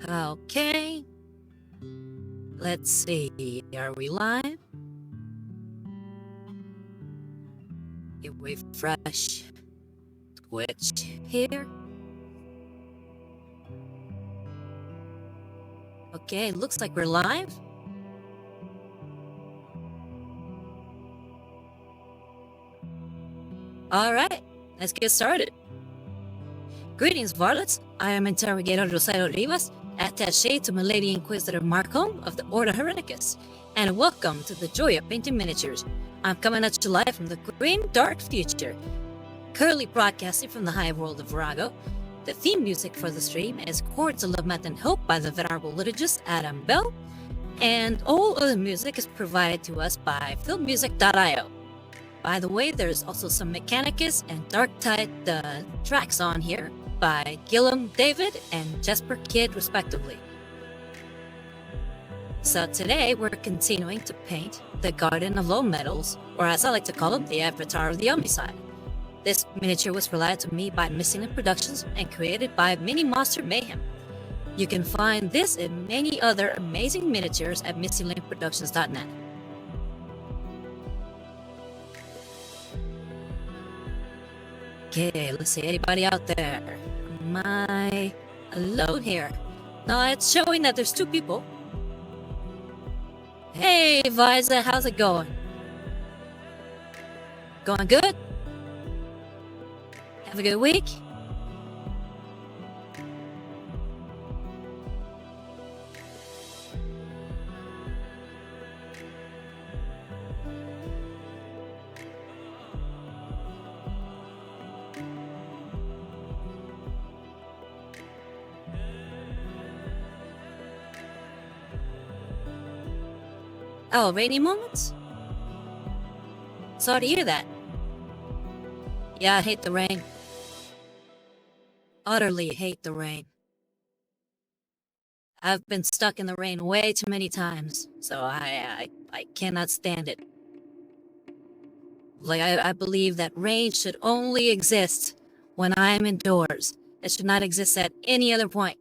Okay. Let's see. Are we live? You refresh Twitch here. Okay, looks like we're live. Alright, let's get started. Greetings, Varlets. I am Interrogator Rosario Rivas, attaché to Milady Inquisitor Marcom of the Order Mechanicus, and welcome to the joy of painting miniatures. I'm coming at you live from the grim, dark future, currently broadcasting from the high world of Virago. The theme music for the stream is Chords of Lament and Hope by the venerable liturgist Adam Bell, and all other music is provided to us by filmmusic.io. By the way, there's also some Mechanicus and Darktide tracks on here by Guillaume David and Jesper Kyd, respectively. So today we're continuing to paint the Garden of Low Metals, or as I like to call them, the Avatar of the Omnissiah. This miniature was provided to me by Missing Link Productions and created by Mini Monster Mayhem. You can find this and many other amazing miniatures at missinglinkproductions.net. Okay, let's see, anybody out there? Am I alone here? No, it's showing that there's two people. Hey, Visa, how's it going? Going good? Have a good week? Oh, rainy moments? Sorry to hear that. Yeah, I hate the rain. Utterly hate the rain. I've been stuck in the rain way too many times, so I cannot stand it. Like, I believe that rain should only exist when I'm indoors. It should not exist at any other point.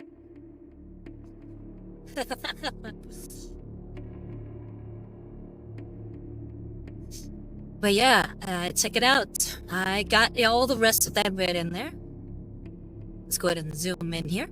But yeah, check it out. I got all the rest of that red in there. Let's go ahead and zoom in here.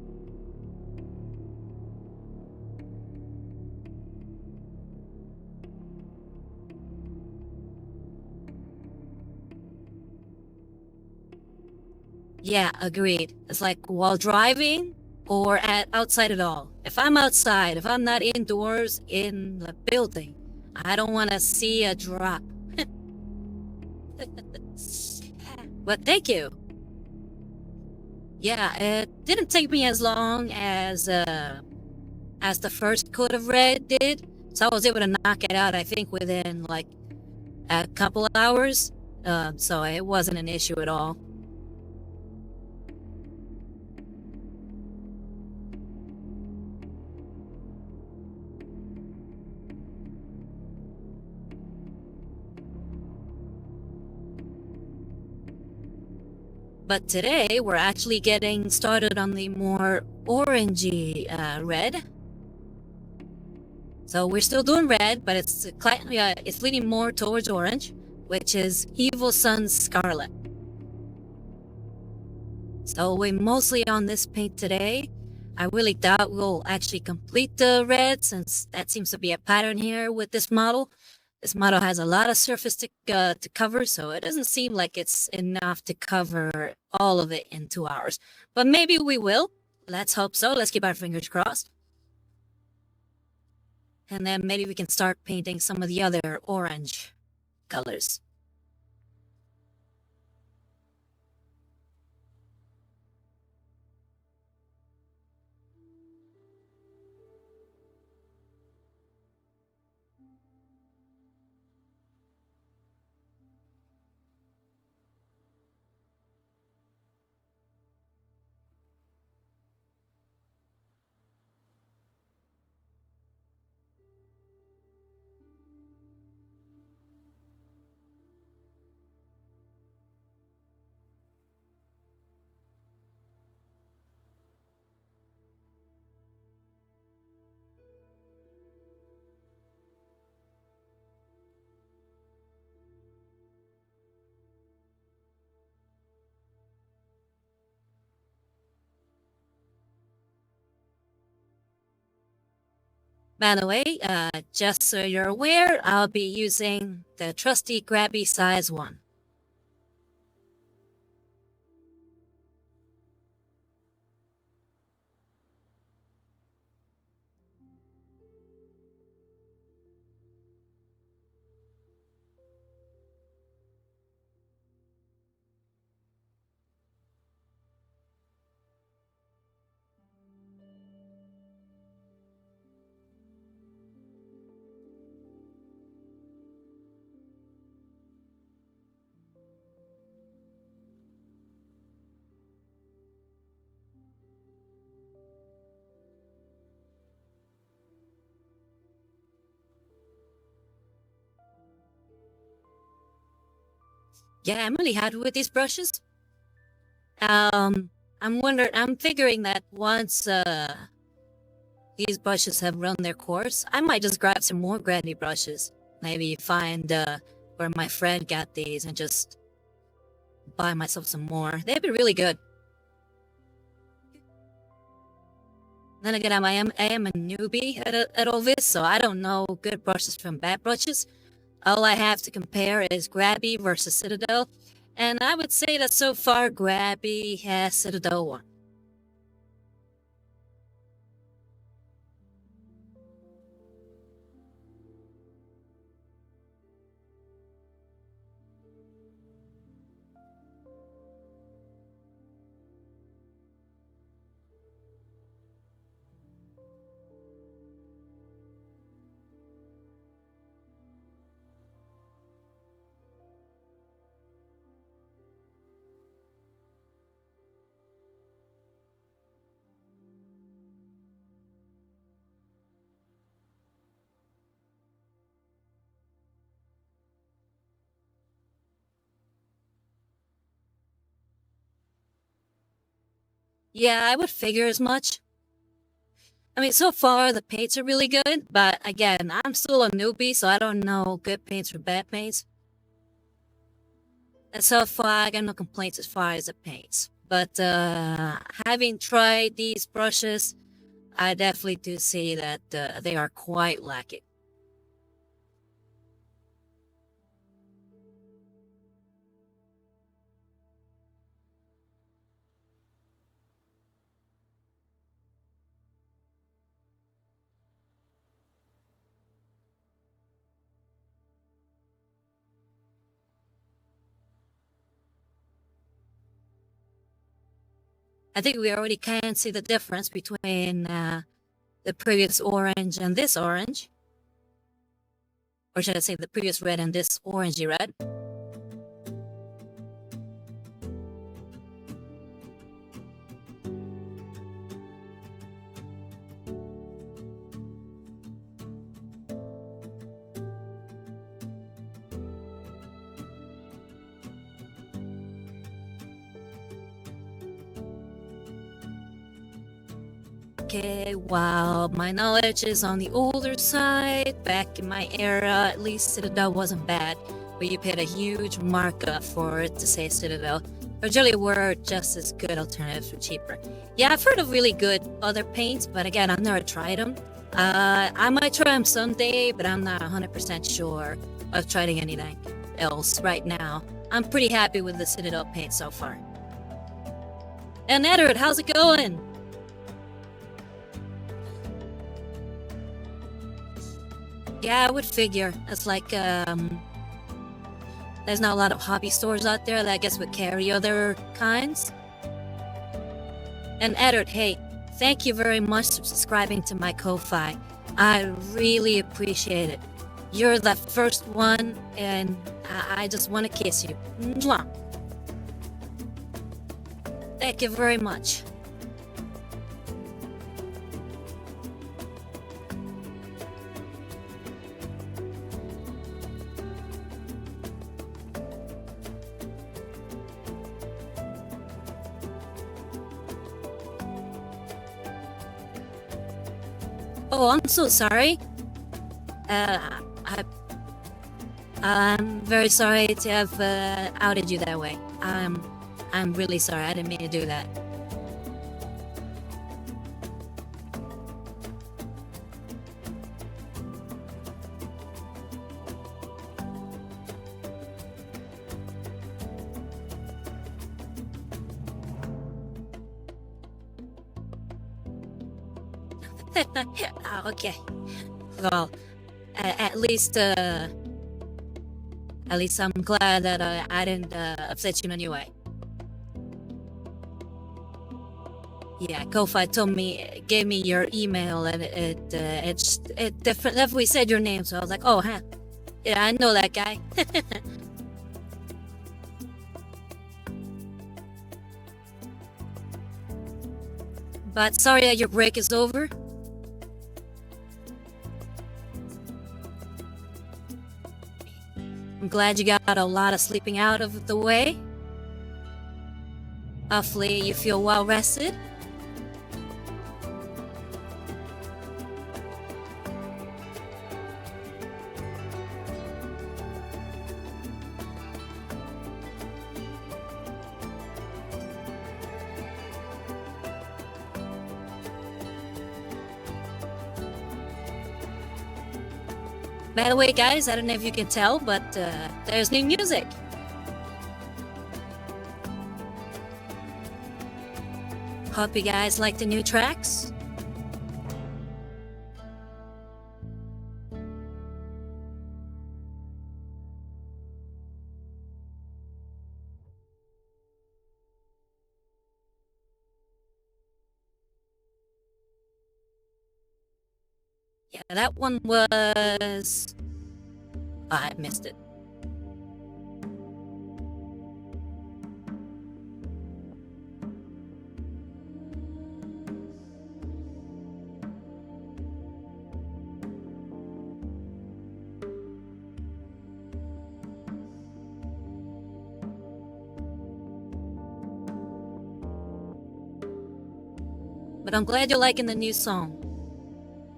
Yeah, agreed. It's like while driving or outside at all. If I'm outside, if I'm not indoors in the building, I don't want to see a drop. But thank you. Yeah, it didn't take me as long as the first coat of red did, so I was able to knock it out, I think, within like a couple of hours. So it wasn't an issue at all. But today, we're actually getting started on the more orangey red. So we're still doing red, but it's leaning more towards orange, which is Evil Sunz Scarlet. So we're mostly on this paint today. I really doubt we'll actually complete the red, since that seems to be a pattern here with this model. This model has a lot of surface to cover, so it doesn't seem like it's enough to cover all of it in 2 hours. But maybe we will. Let's hope so. Let's keep our fingers crossed. And then maybe we can start painting some of the other orange colors. By the way, just so you're aware, I'll be using the trusty grabby size one. Yeah, I'm really happy with these brushes. I'm figuring that once these brushes have run their course, I might just grab some more granny brushes. Maybe find where my friend got these and just buy myself some more. They'd be really good. Then again, I am a newbie at all this, so I don't know good brushes from bad brushes. All I have to compare is Grabby versus Citadel, and I would say that so far Grabby has Citadel won. Yeah, I would figure as much. I mean, so far the paints are really good, but again, I'm still a newbie, so I don't know good paints from bad paints. And so far, I got no complaints as far as the paints. But having tried these brushes, I definitely do see that they are quite lacking. I think we already can see the difference between the previous orange and this orange. Or should I say the previous red and this orangey red. Okay, while my knowledge is on the older side, back in my era, at least Citadel wasn't bad, but you paid a huge markup for it to say Citadel. There generally were just as good alternatives for cheaper. Yeah, I've heard of really good other paints, but again, I've never tried them. I might try them someday, but I'm not 100% sure of trying anything else right now. I'm pretty happy with the Citadel paint so far. And Edward, how's it going? Yeah, I would figure. It's like, there's not a lot of hobby stores out there that I guess would carry other kinds. And Edward, hey, thank you very much for subscribing to my Ko-Fi. I really appreciate it. You're the first one, and I just want to kiss you. Mwah. Thank you very much. Oh, I'm so sorry. I'm very sorry to have outed you that way. I'm really sorry. I didn't mean to do that. Okay. Well, at least I'm glad that I didn't upset you in any way. Yeah, Ko-Fi gave me your email, and it definitely said your name, so I was like, oh, huh. Yeah, I know that guy. But sorry that your break is over. I'm glad you got a lot of sleeping out of the way. Hopefully you feel well rested. By the way, guys, I don't know if you can tell, but there's new music. Hope you guys like the new tracks. Yeah, that one was... I missed it. But I'm glad you're liking the new song.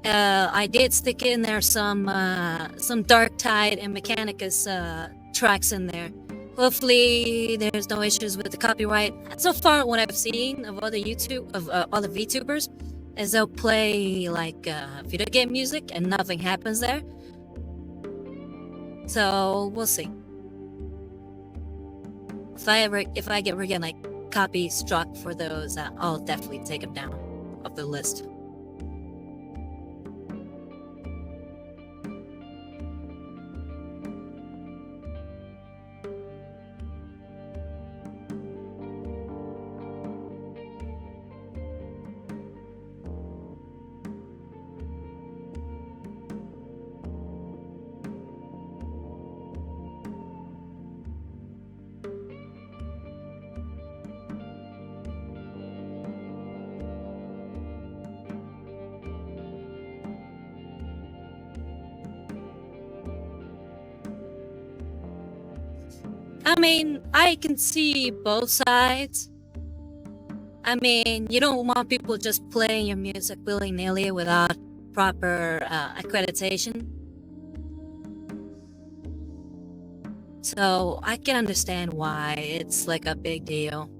I did stick in there some Darktide and Mechanicus tracks in there. Hopefully, there's no issues with the copyright. So far, what I've seen of other other VTubers is they'll play like video game music and nothing happens there. So we'll see. If I get like copy struck for those, I'll definitely take them down off the list. I mean, I can see both sides. I mean, you don't want people just playing your music willy-nilly without proper accreditation. So I can understand why it's like a big deal.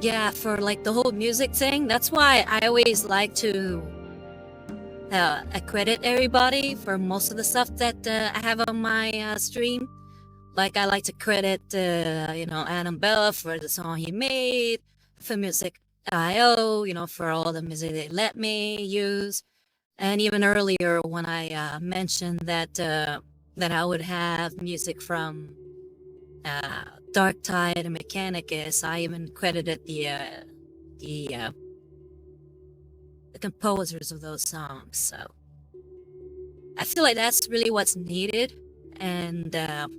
Yeah, for like the whole music thing, that's why I always like to accredit everybody for most of the stuff that I have on my stream. Like I like to credit, Adam Bella for the song he made, for Music.io, for all the music they let me use. And even earlier when I mentioned that, Then I would have music from Darktide and Mechanicus. I even credited the uh, the composers of those songs. So I feel like that's really what's needed, and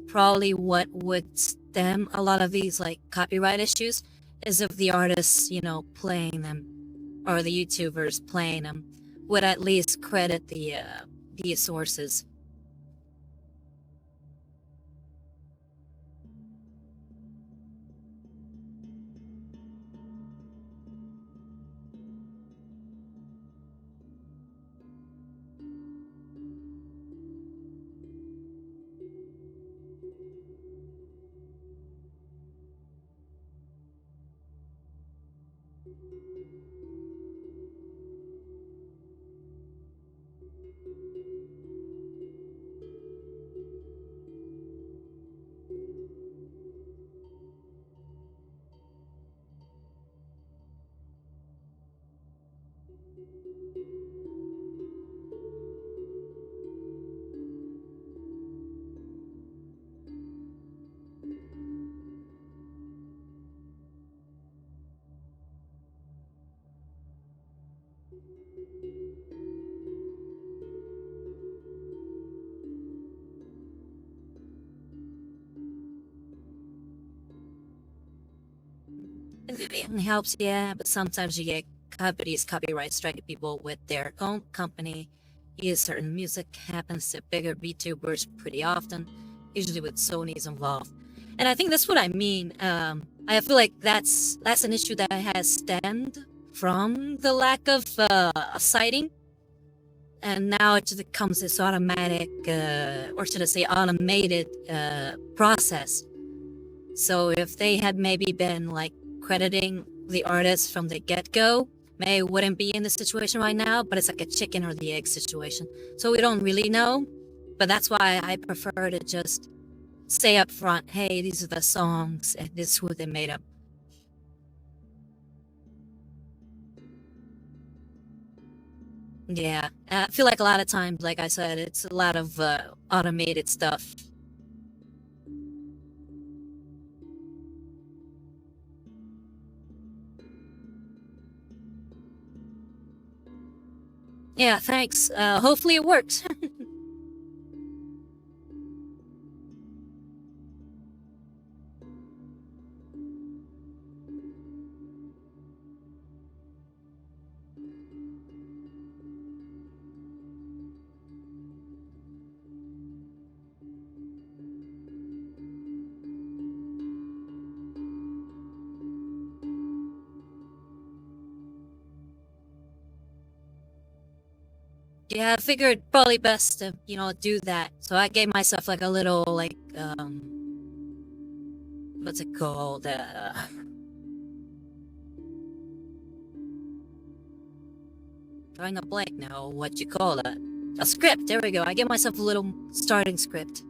probably what would stem a lot of these like copyright issues is if the artists, playing them or the YouTubers playing them would at least credit the sources. It helps, yeah, but sometimes you get companies copyright striking people with their own company. Use certain music happens to bigger VTubers pretty often, usually with Sony's involved. And I think that's what I mean. I feel like that's an issue that has stemmed from the lack of citing, and now it just becomes this automatic, or should I say, automated process. So if they had maybe been like crediting the artist from the get-go, May wouldn't be in this situation right now, but it's like a chicken or the egg situation. So we don't really know, but that's why I prefer to just say up front, hey, these are the songs and this is who they made up. Yeah, I feel like a lot of times, like I said, it's a lot of automated stuff. Yeah, thanks. Hopefully it works. Yeah, I figured probably best to, do that. So I gave myself like a little, like, what's it called? Drawing a blank now. What you call that? A script. There we go. I gave myself a little starting script.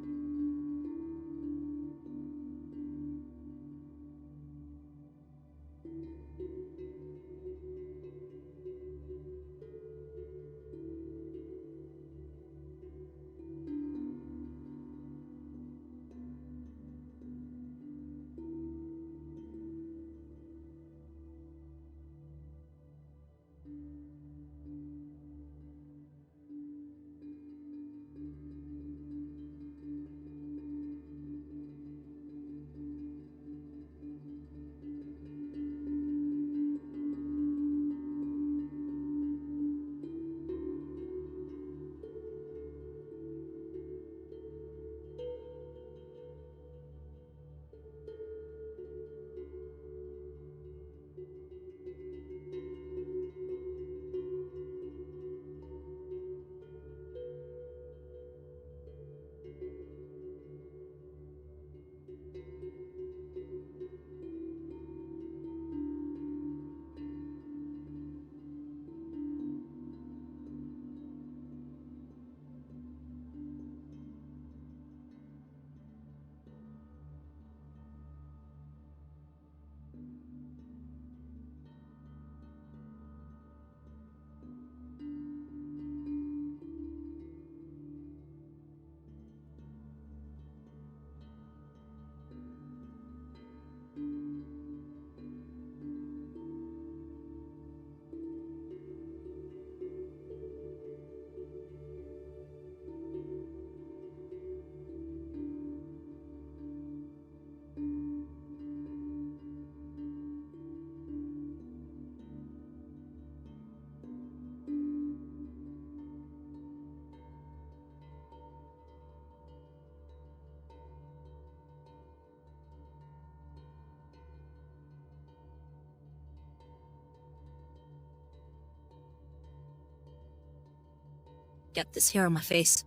get this hair on my face.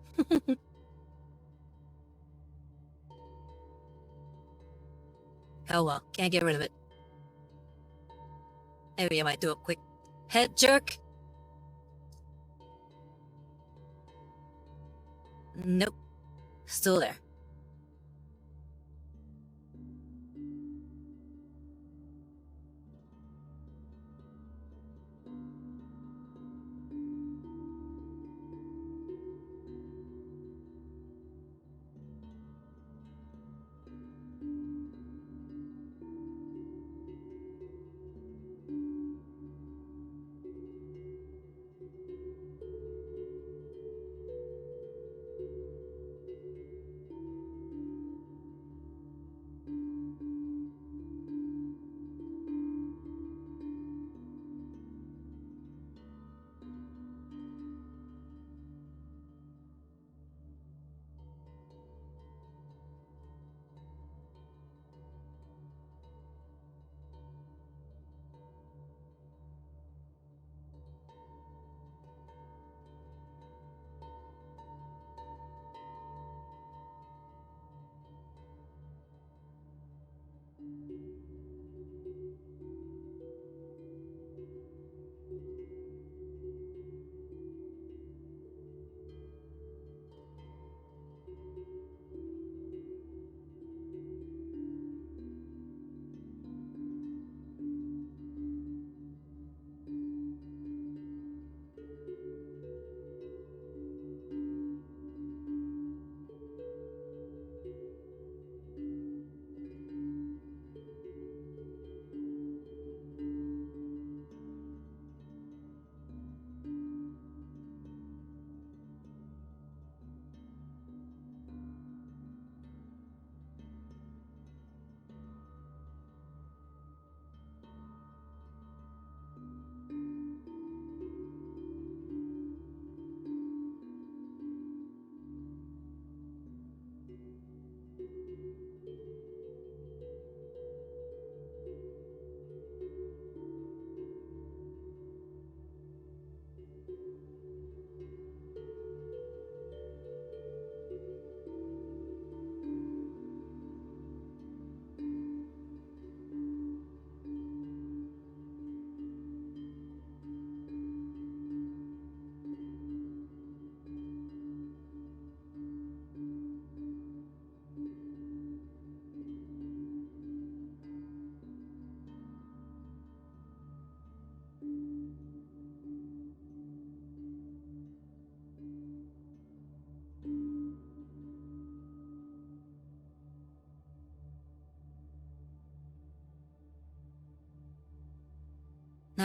Oh well, can't get rid of it. Maybe I might do a quick head jerk. Nope. Still there.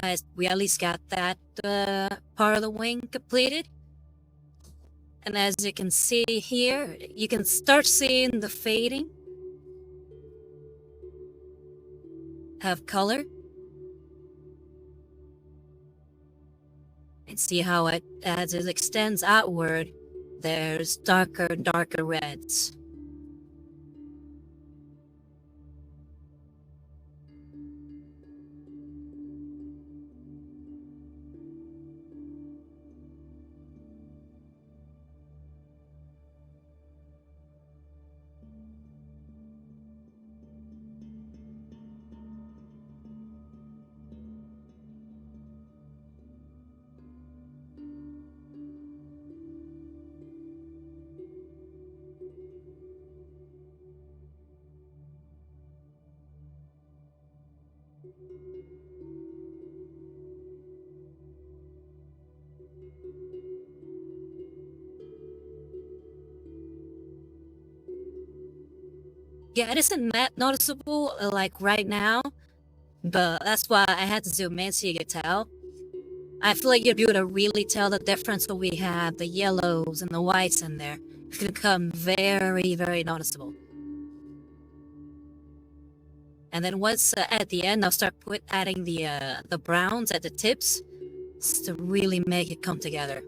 Nice. We at least got that part of the wing completed. And as you can see here, you can start seeing the fading of color. And see how it, as it extends outward, there's darker and darker reds. Yeah, it isn't that noticeable like right now, but that's why I had to zoom in so you could tell. I feel like you'd be able to really tell the difference when we have the yellows and the whites in there. It's gonna become very, very noticeable. And then once at the end, I'll start adding the browns at the tips to really make it come together.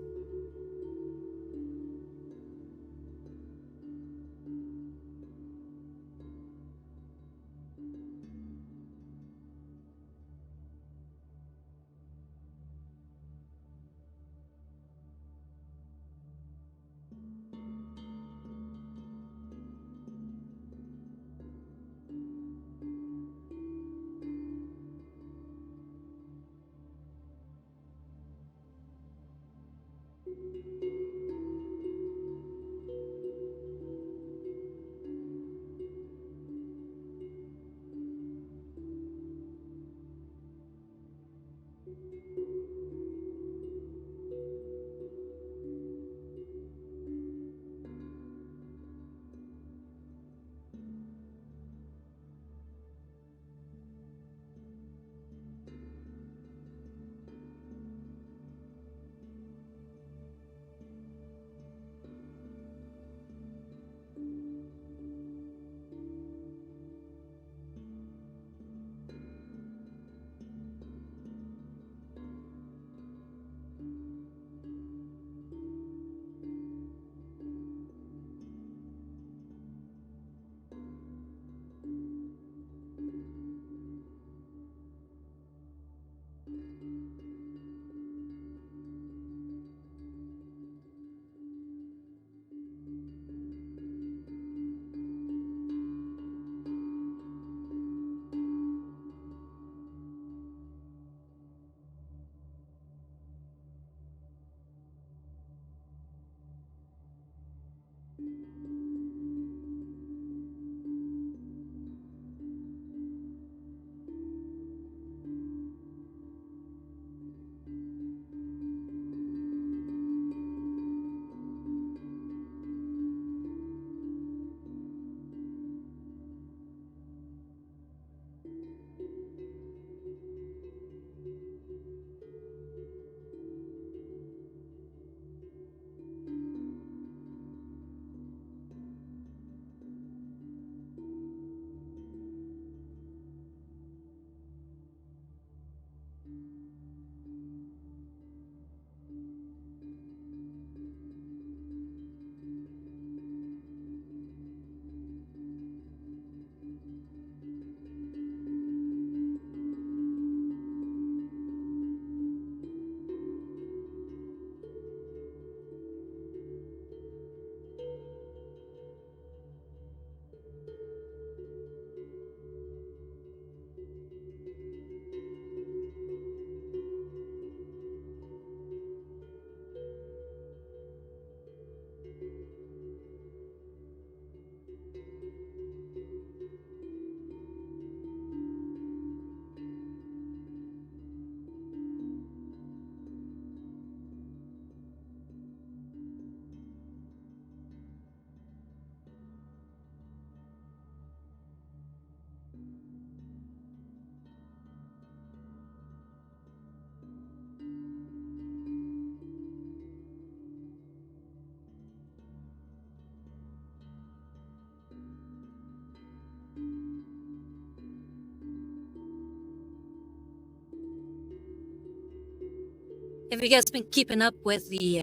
Have you guys been keeping up with the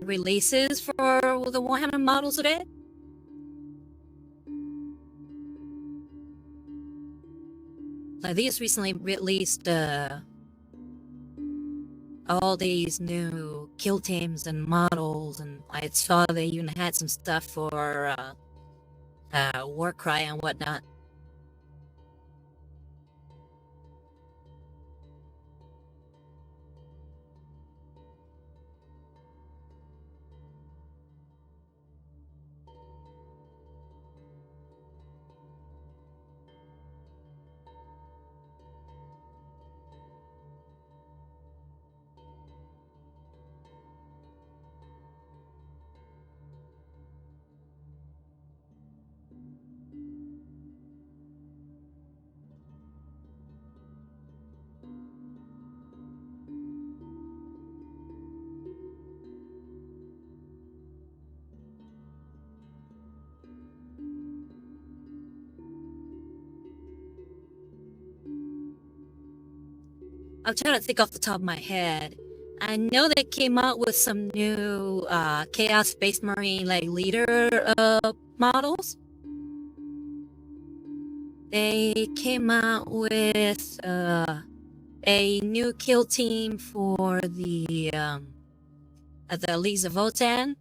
releases for the Warhammer models today? Like these recently released all these new kill teams and models, and I saw they even had some stuff for Warcry and whatnot. I'm trying to think off the top of my head. I know they came out with some new Chaos Space Marine like leader models. They came out with a new kill team for the Lees of Votan.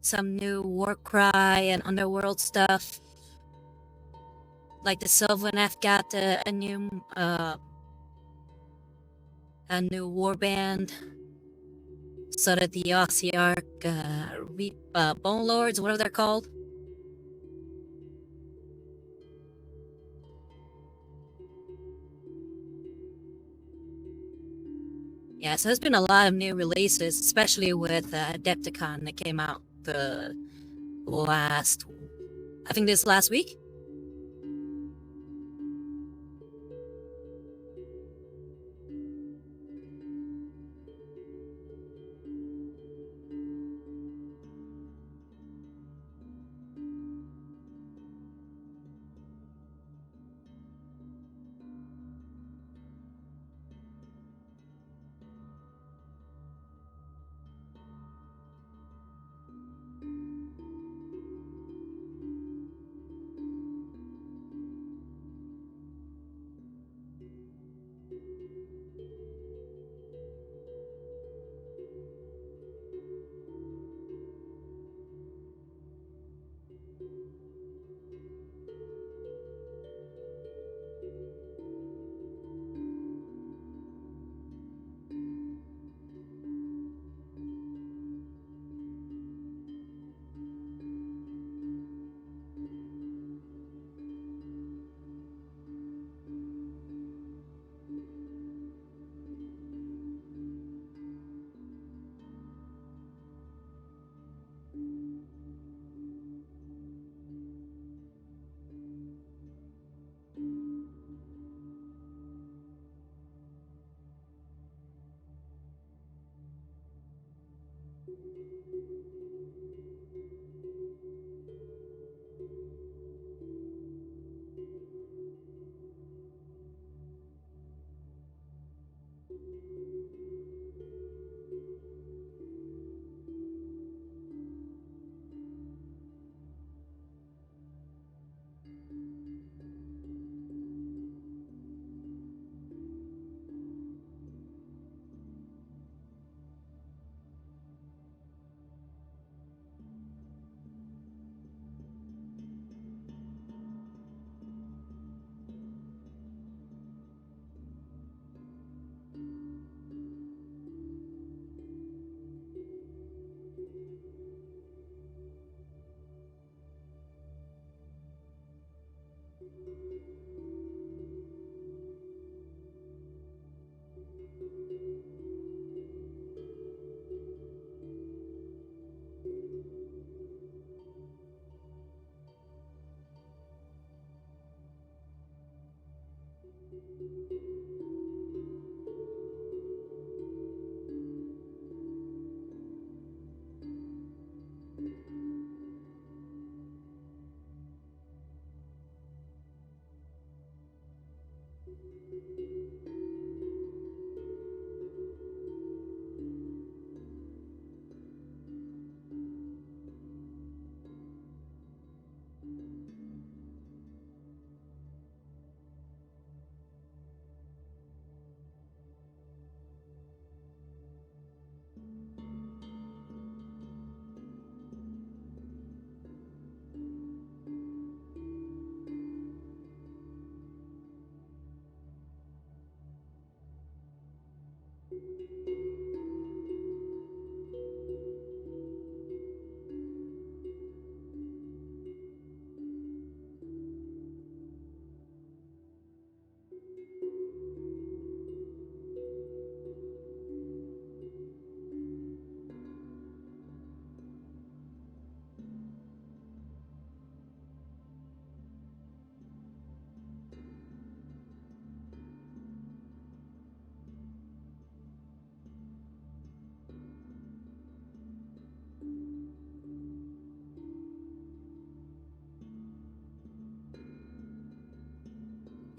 Some new Warcry and Underworld stuff. Like the Sylvaneth got a new warband. So that the Ossiarch Bone Lords, whatever they're called. Yeah, so there's been a lot of new releases, especially with Adepticon that came out the this last week.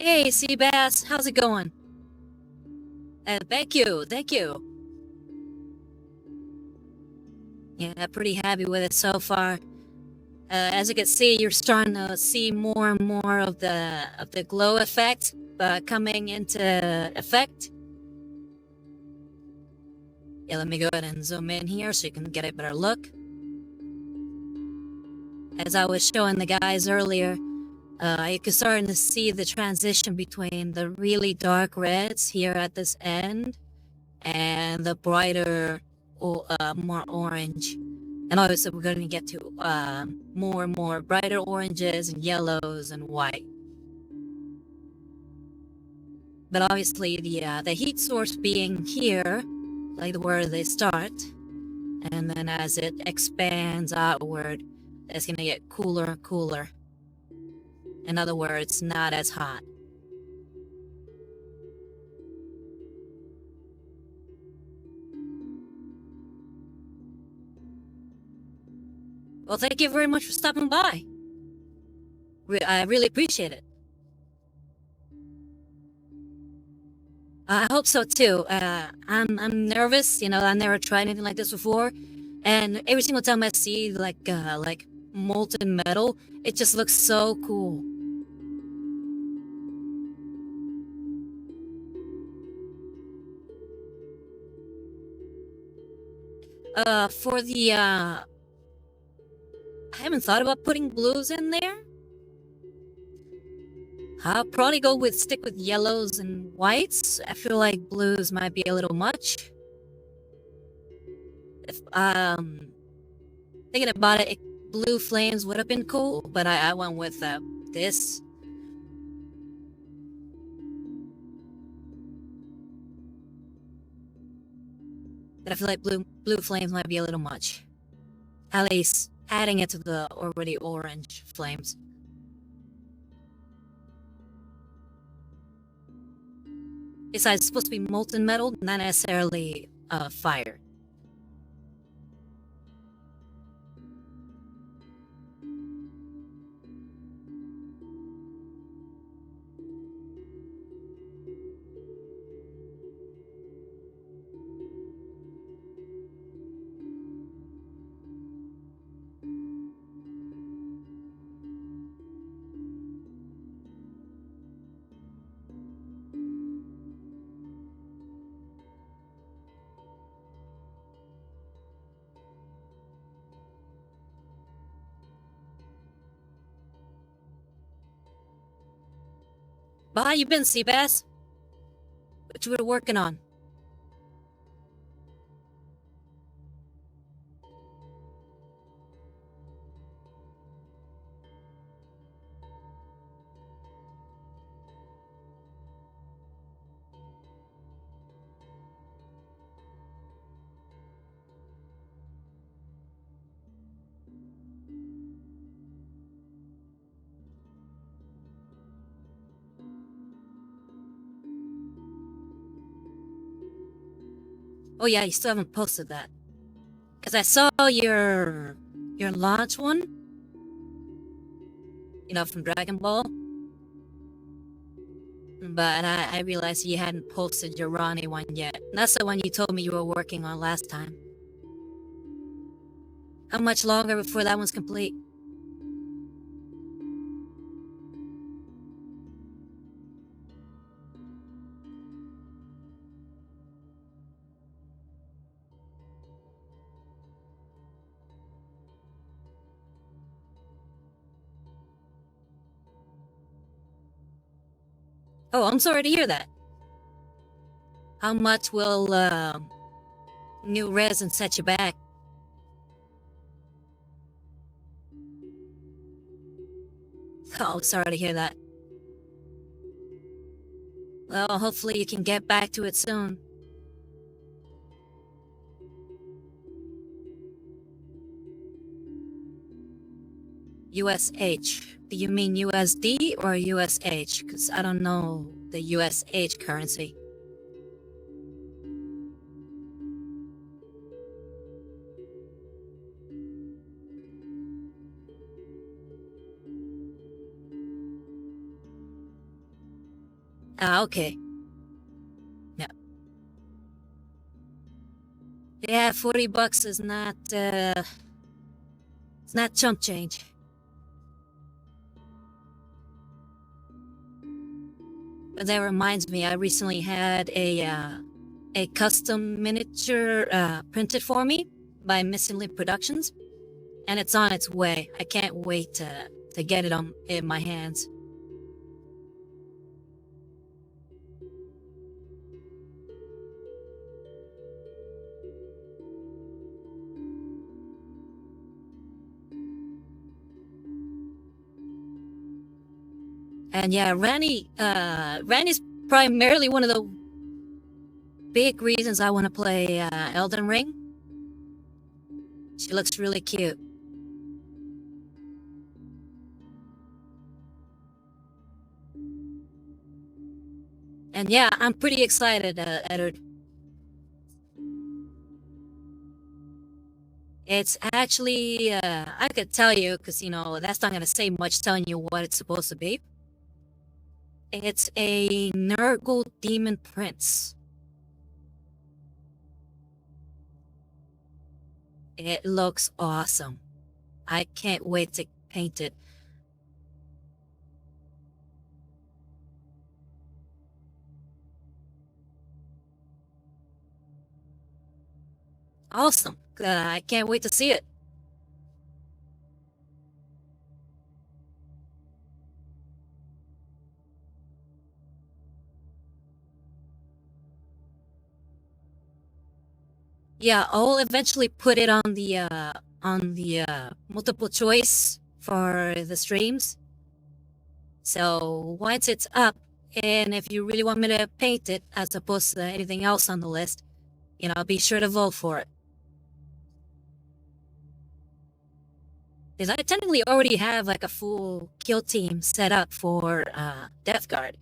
Hey, Seabass, how's it going? Thank you. Yeah, pretty happy with it so far. As you can see, you're starting to see more and more of the glow effect coming into effect. Yeah, let me go ahead and zoom in here so you can get a better look. As I was showing the guys earlier, you can start to see the transition between the really dark reds here at this end and the brighter, more orange. And obviously we're going to get to more and more brighter oranges and yellows and white. But obviously the heat source being here, like where they start, and then as it expands outward, it's going to get cooler and cooler. In other words, not as hot. Well, thank you very much for stopping by. I really appreciate it. I hope so too. I'm nervous. You know, I never tried anything like this before, and every single time I see like molten metal, it just looks so cool. For the I haven't thought about putting blues in there. I'll probably stick with yellows and whites. I feel like blues might be a little much. If thinking about it, blue flames would have been cool, but I went with this. But I feel like blue flames might be a little much. At least adding it to the already orange flames. Besides, it's supposed to be molten metal, not necessarily fire. But how you been, Seabass? What you were working on? Oh yeah, you still haven't posted that. Cause I saw your launch one. You know, from Dragon Ball. But I realized you hadn't posted your Ronnie one yet. That's the one you told me you were working on last time. How much longer before that one's complete? Oh, I'm sorry to hear that. How much will new resin set you back? Oh, sorry to hear that. Well, hopefully you can get back to it soon. USH. Do you mean USD or USH? Because I don't know the USH currency. Ah, okay. Yeah. Yeah, $40 is not, it's not chump change. But that reminds me, I recently had a custom miniature printed for me by Missing Link Productions, and it's on its way. I can't wait to get it in my hands. And yeah, Randy's primarily one of the big reasons I want to play Elden Ring. She looks really cute. And yeah, I'm pretty excited at her. It's actually, I could tell you, because, that's not going to say much telling you what it's supposed to be. It's a Nurgle Demon Prince. It looks awesome. I can't wait to paint it. Awesome. I can't wait to see it. Yeah, I'll eventually put it on the multiple choice for the streams. So once it's up, and if you really want me to paint it as opposed to anything else on the list, be sure to vote for it. Because I technically already have like a full kill team set up for Death Guard.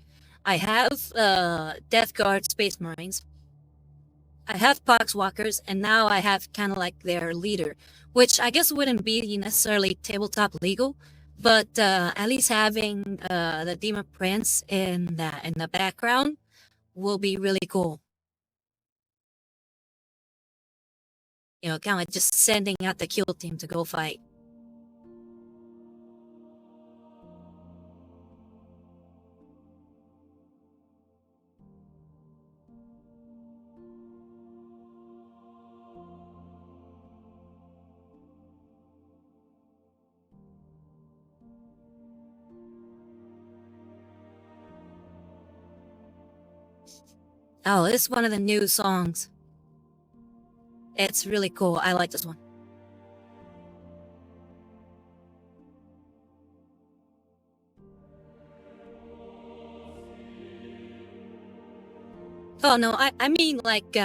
I have Death Guard Space Marines. I have Poxwalkers, and now I have kind of like their leader, which I guess wouldn't be necessarily tabletop legal, but at least having the Demon Prince in the background will be really cool. Kind of like just sending out the kill team to go fight. Oh, this is one of the new songs. It's really cool. I like this one. Oh no, I mean like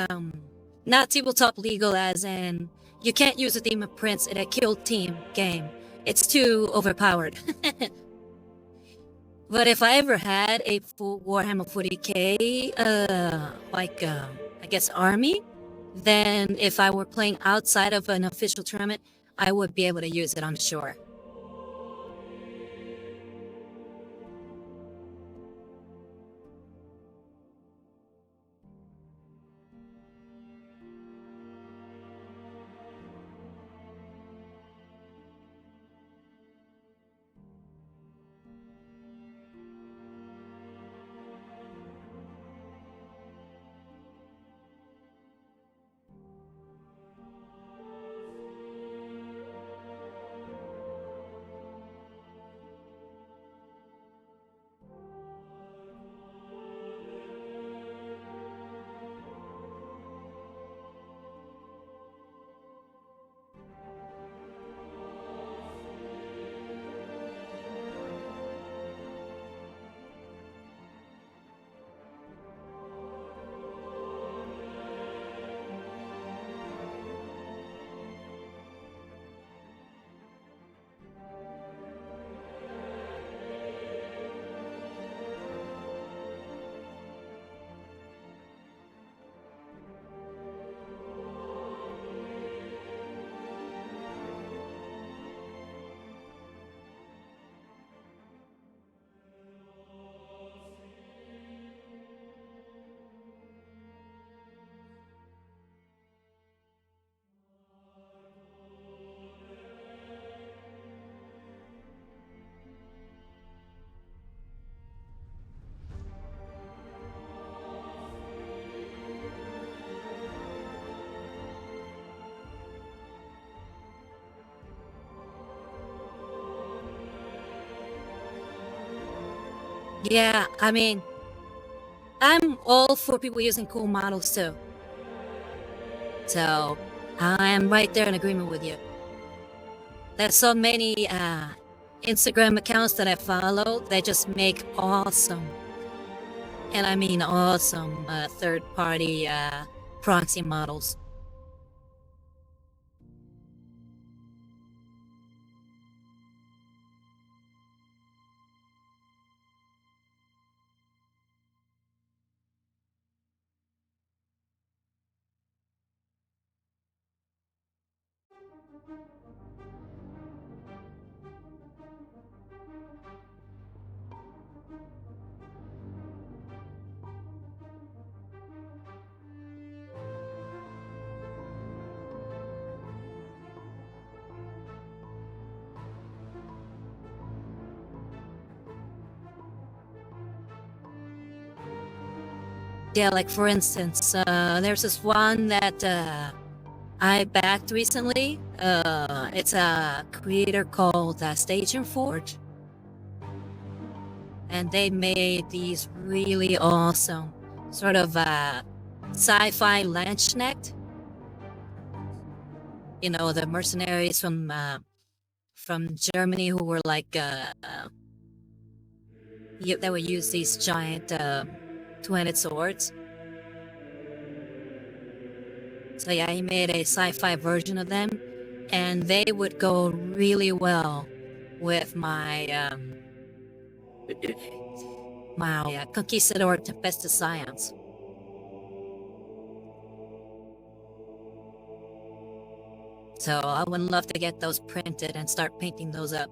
not tabletop legal as in you can't use a Demon Prince in a kill team game. It's too overpowered. But if I ever had a full Warhammer 40k, I guess army, then if I were playing outside of an official tournament, I would be able to use it, I'm sure. Yeah, I mean, I'm all for people using cool models too. So I am right there in agreement with you. There's so many Instagram accounts that I follow that just make awesome, and I mean awesome, third-party proxy models. Yeah, like for instance, there's this one that I backed recently. It's a creator called Station Forge, and they made these really awesome sort of sci-fi Landsknecht. You know, the mercenaries from Germany who were like that would use these giant two-handed swords. So yeah, he made a sci-fi version of them, and they would go really well with my Conquistador Tempestus Scions. So I would love to get those printed and start painting those up.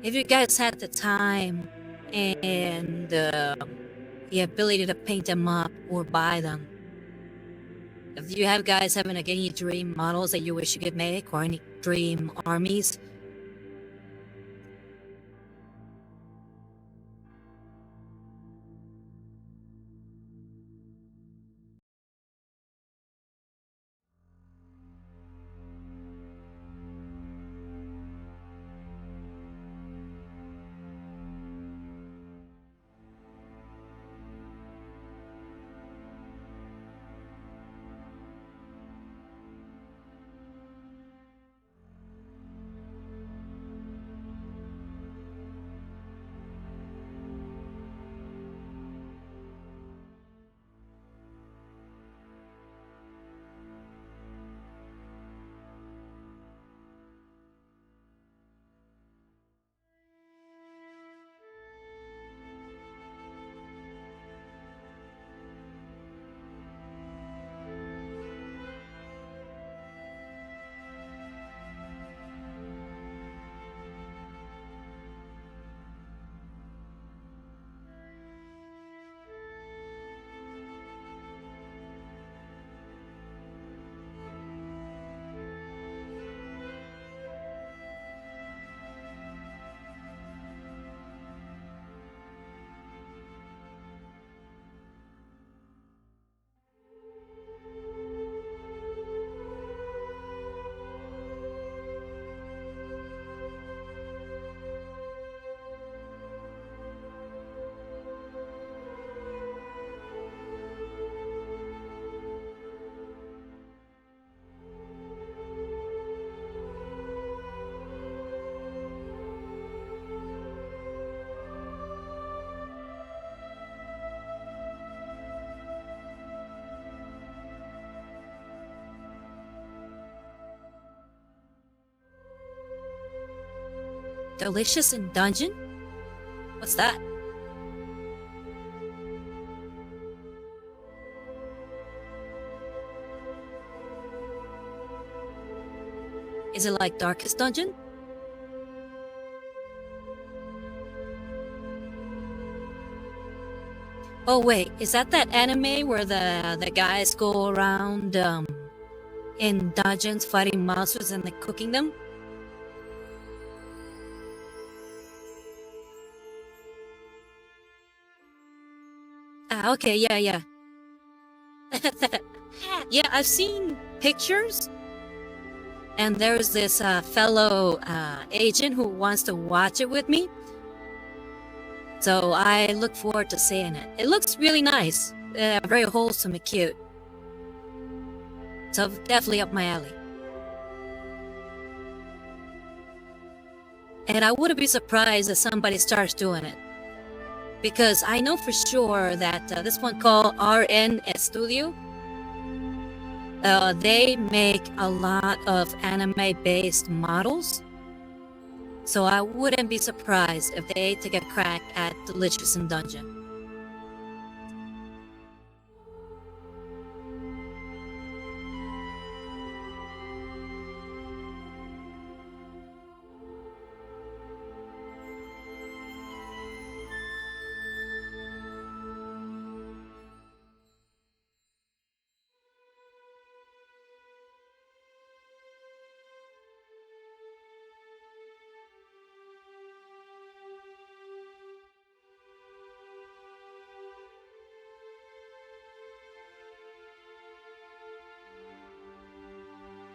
If you guys had the time and the ability to paint them up or buy them, if you have guys having like any dream models that you wish you could make or any dream armies, Delicious in Dungeon? What's that? Is it like Darkest Dungeon? Oh wait, is that anime where the guys go around in dungeons fighting monsters and like cooking them? Ah, okay, yeah. Yeah, I've seen pictures, and there's this fellow agent who wants to watch it with me. So I look forward to seeing it. It looks really nice, very wholesome and cute. So definitely up my alley. And I wouldn't be surprised if somebody starts doing it. Because I know for sure that this one called RN Studio, they make a lot of anime-based models. So I wouldn't be surprised if they take a crack at Delicious in Dungeon.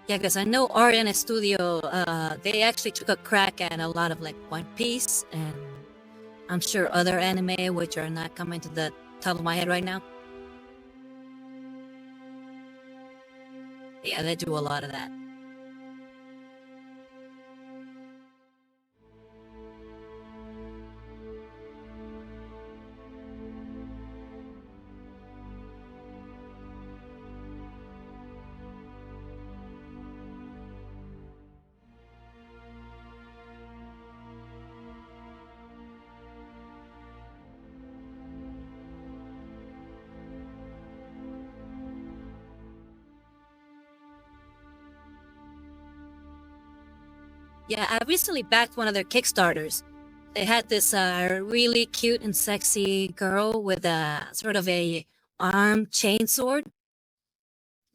Yeah, because I know RN Studio, they actually took a crack at a lot of like One Piece and I'm sure other anime which are not coming to the top of my head right now. Yeah, they do a lot of that. Yeah, I recently backed one of their Kickstarters. They had this really cute and sexy girl with a sort of a arm chainsword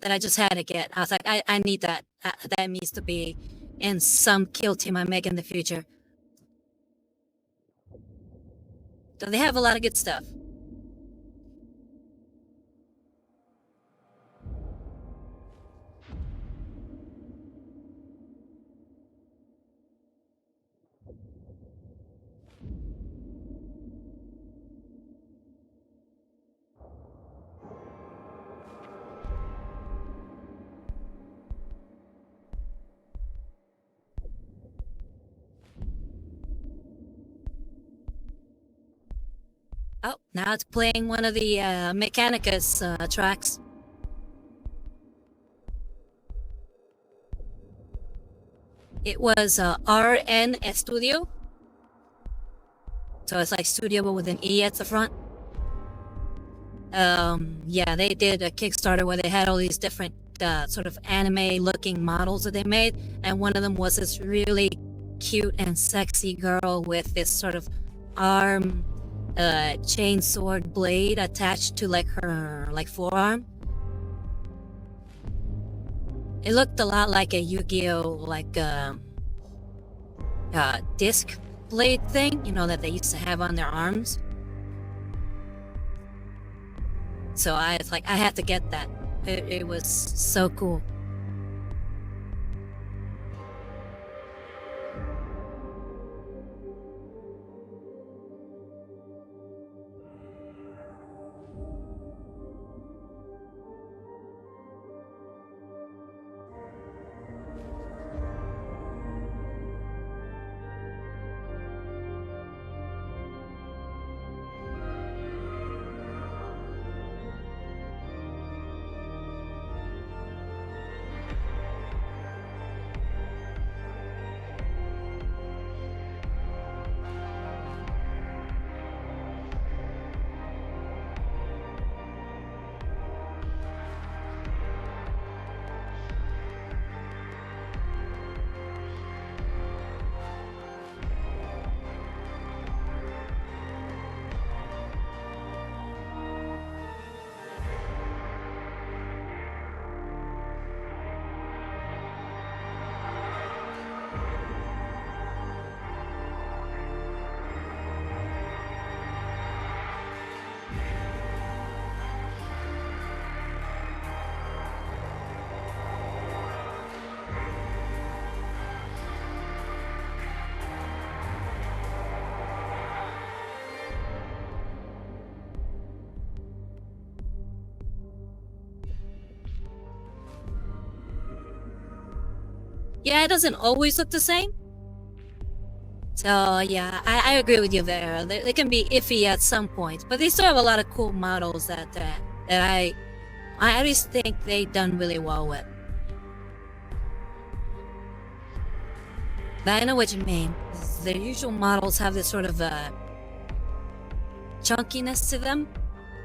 that I just had to get. I was like, I need that. That needs to be in some kill team I make in the future. So they have a lot of good stuff. Oh, now it's playing one of the Mechanicus tracks. It was RN Studio. So it's like studio but with an E at the front. Yeah, they did a Kickstarter where they had all these different sort of anime looking models that they made. And one of them was this really cute and sexy girl with this sort of arm chainsword blade attached to like her like forearm. It looked a lot like a Yu-Gi-Oh like disc blade thing, you know, that they used to have on their arms. So I was like, I had to get that. It was so cool. Yeah, it doesn't always look the same. So yeah, I agree with you there. They can be iffy at some points, but they still have a lot of cool models that I at least think they done really well with. But I know what you mean. Their usual models have this sort of chunkiness to them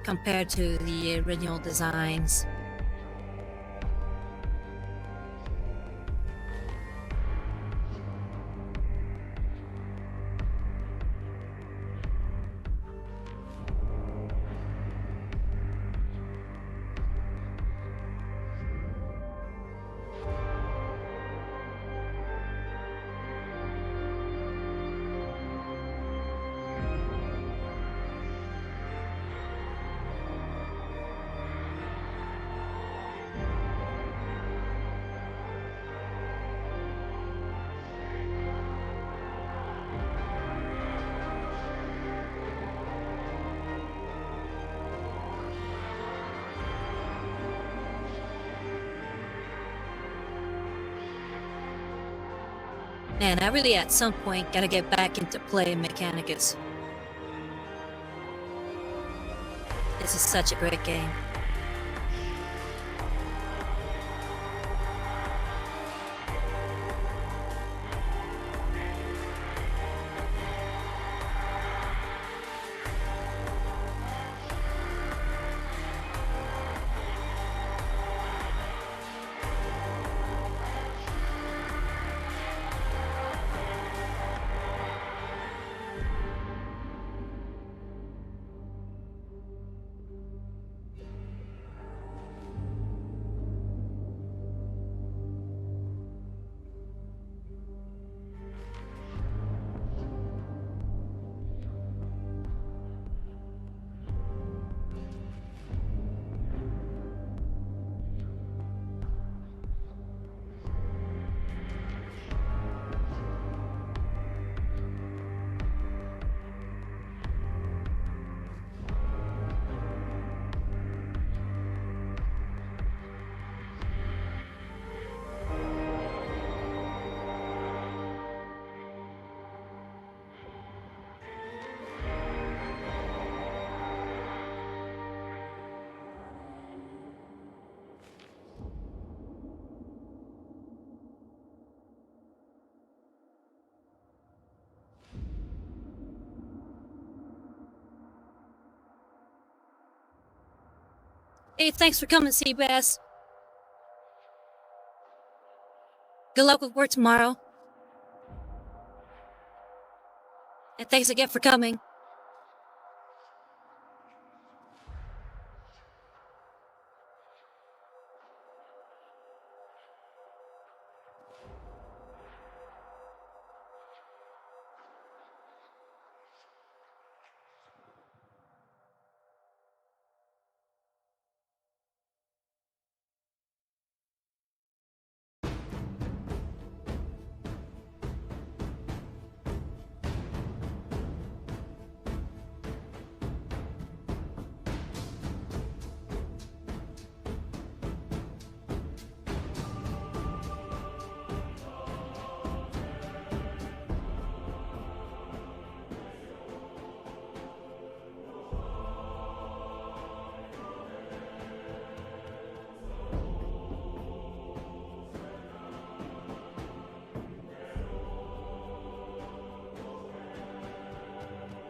compared to the original designs. Man, I really at some point gotta get back into playing Mechanicus. This is such a great game. Hey, thanks for coming, Seabass. Good luck with work tomorrow. And thanks again for coming.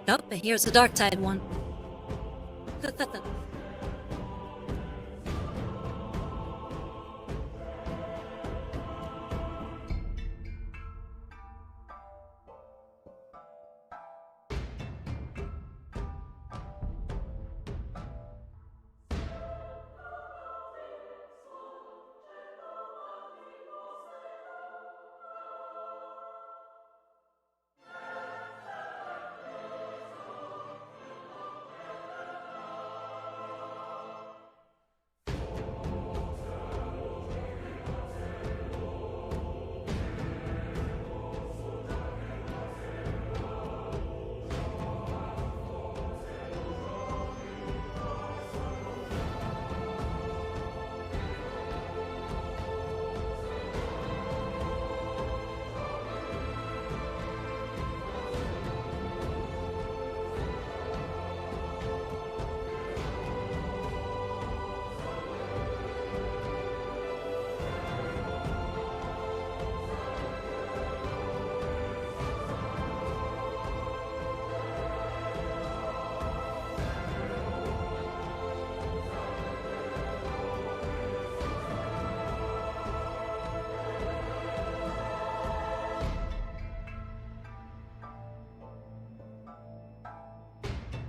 Oh, and here's the Darktide one.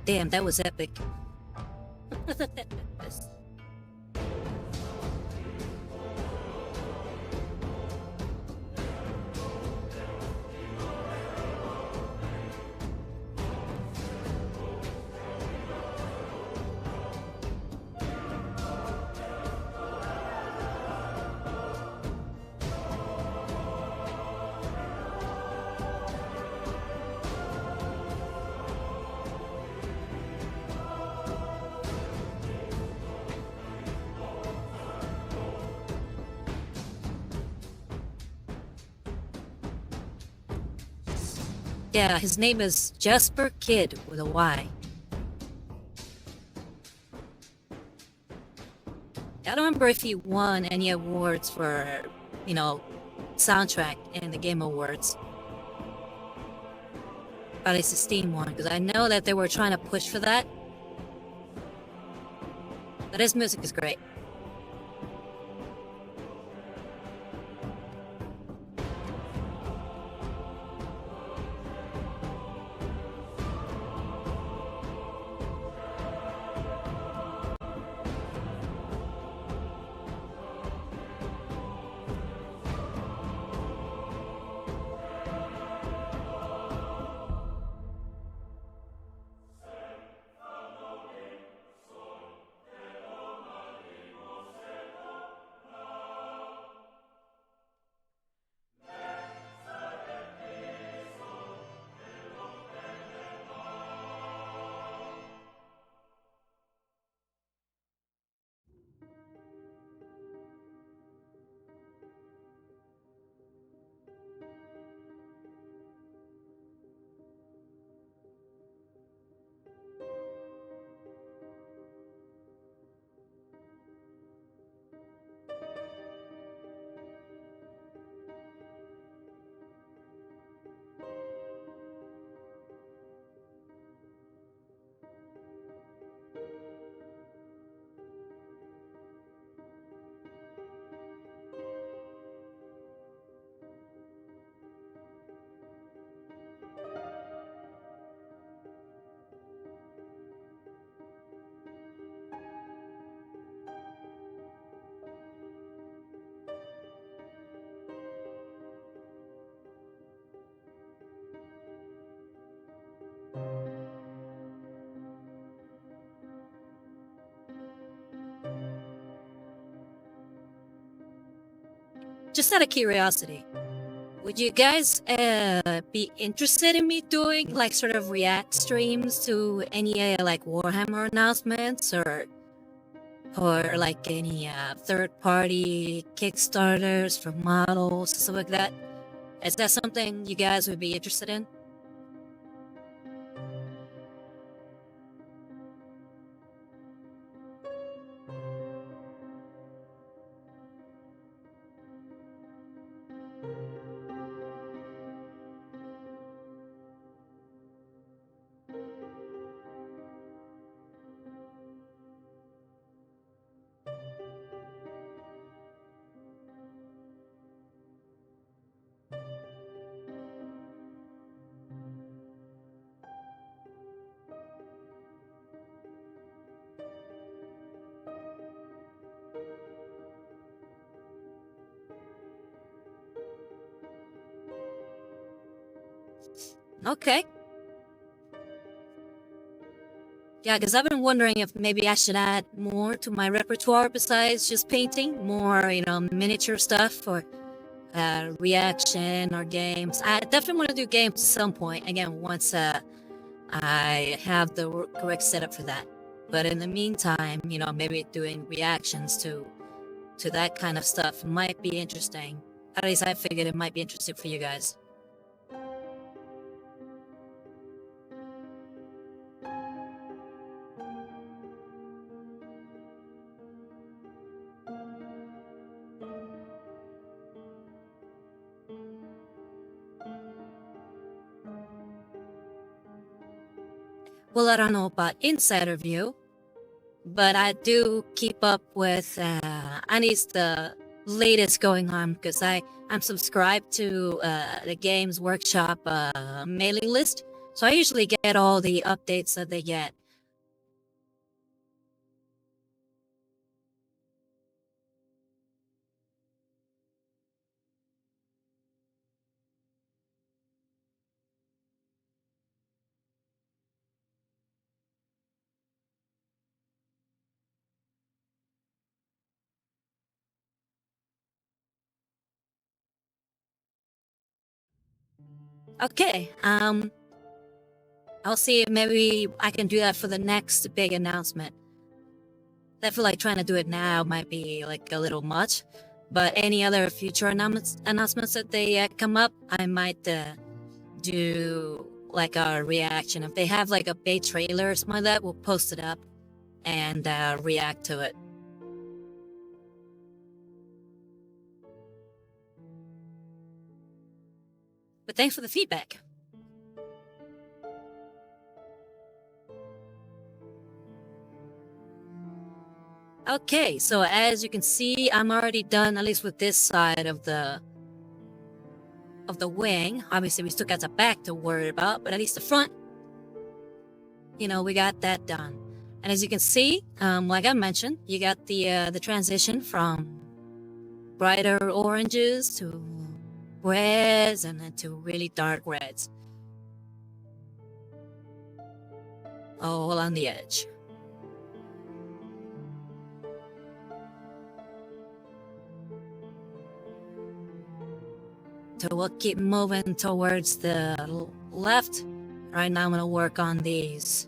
Damn, that was epic. Yeah, his name is Jesper Kyd with a Y. I don't remember if he won any awards for, soundtrack in the Game Awards. But it's a Steam one, because I know that they were trying to push for that. But his music is great. Just out of curiosity, would you guys be interested in me doing like sort of react streams to any like Warhammer announcements or like any third-party Kickstarters for models, stuff like that? Is that something you guys would be interested in? Okay. Yeah, because I've been wondering if maybe I should add more to my repertoire besides just painting, more, miniature stuff or reaction or games. I definitely want to do games at some point, again, once I have the correct setup for that. But in the meantime, maybe doing reactions to that kind of stuff might be interesting. At least I figured it might be interesting for you guys. Well, I don't know about Insider View, but I do keep up with the latest going on because I'm subscribed to the Games Workshop mailing list. So I usually get all the updates that they get. Okay, I'll see if maybe I can do that for the next big announcement. I feel like trying to do it now might be like a little much, but any other future announcements that they come up, I might do like a reaction. If they have like a big trailer or something like that, we'll post it up and react to it. But thanks for the feedback. Okay, so as you can see, I'm already done, at least with this side of the wing. Obviously, we still got the back to worry about, but at least the front, we got that done. And as you can see, like I mentioned, you got the transition from brighter oranges to reds and then to really dark reds, all on the edge. So we'll keep moving towards the left. Right now I'm going to work on these.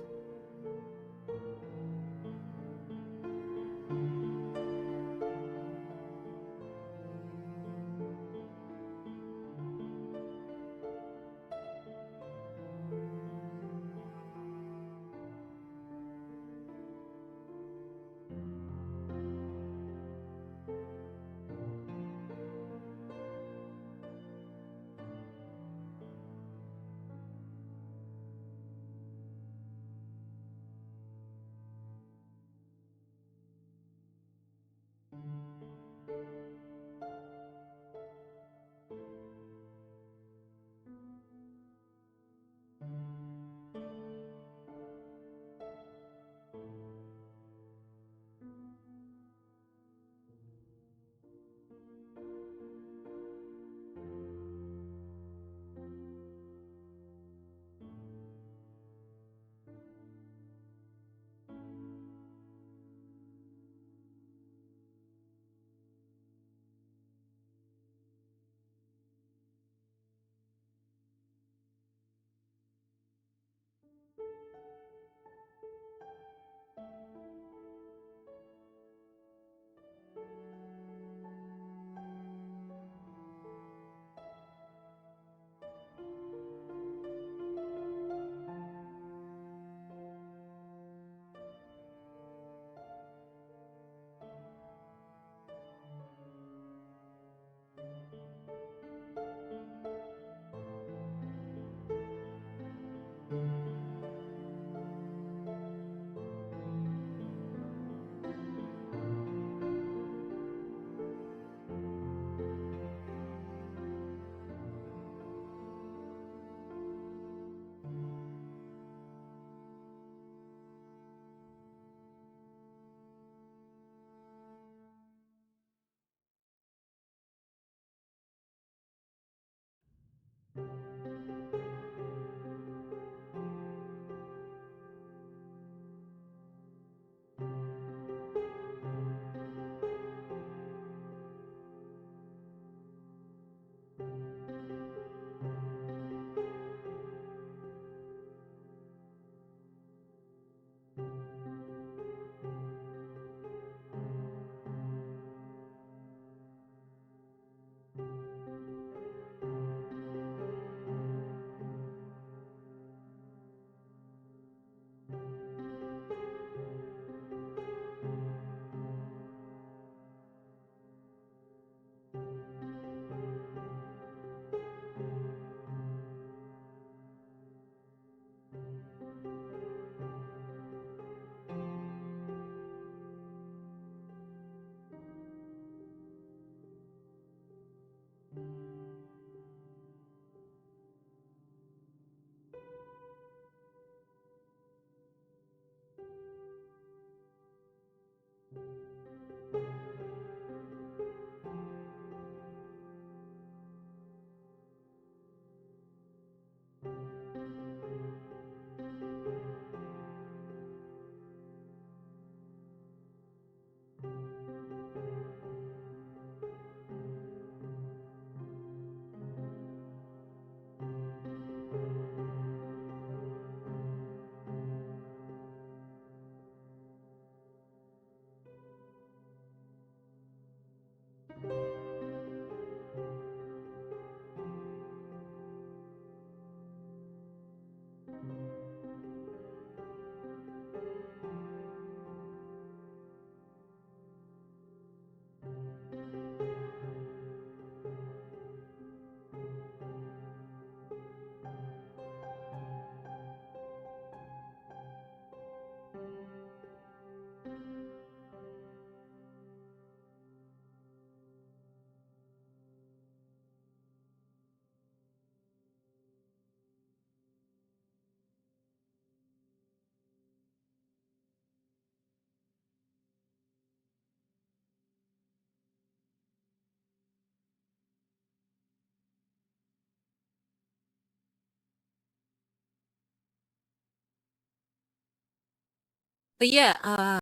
But yeah,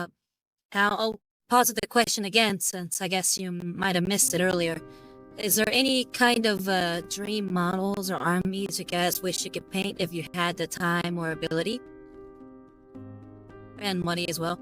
I'll pause the question again since I guess you might have missed it earlier. Is there any kind of dream models or armies you guys wish you could paint if you had the time or ability? And money as well.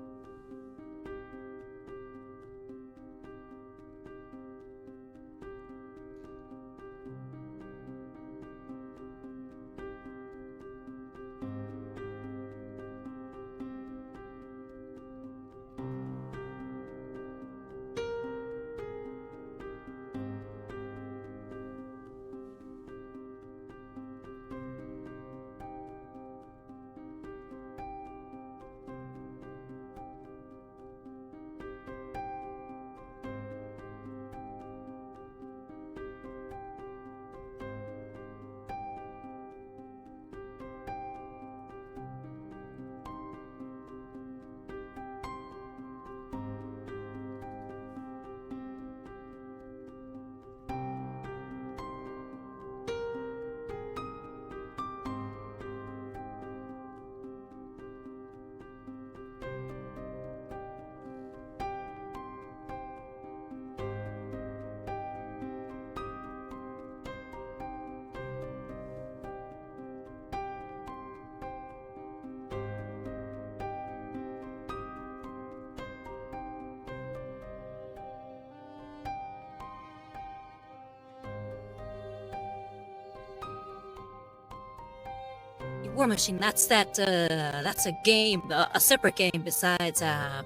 War Machine, that's a game, a separate game besides the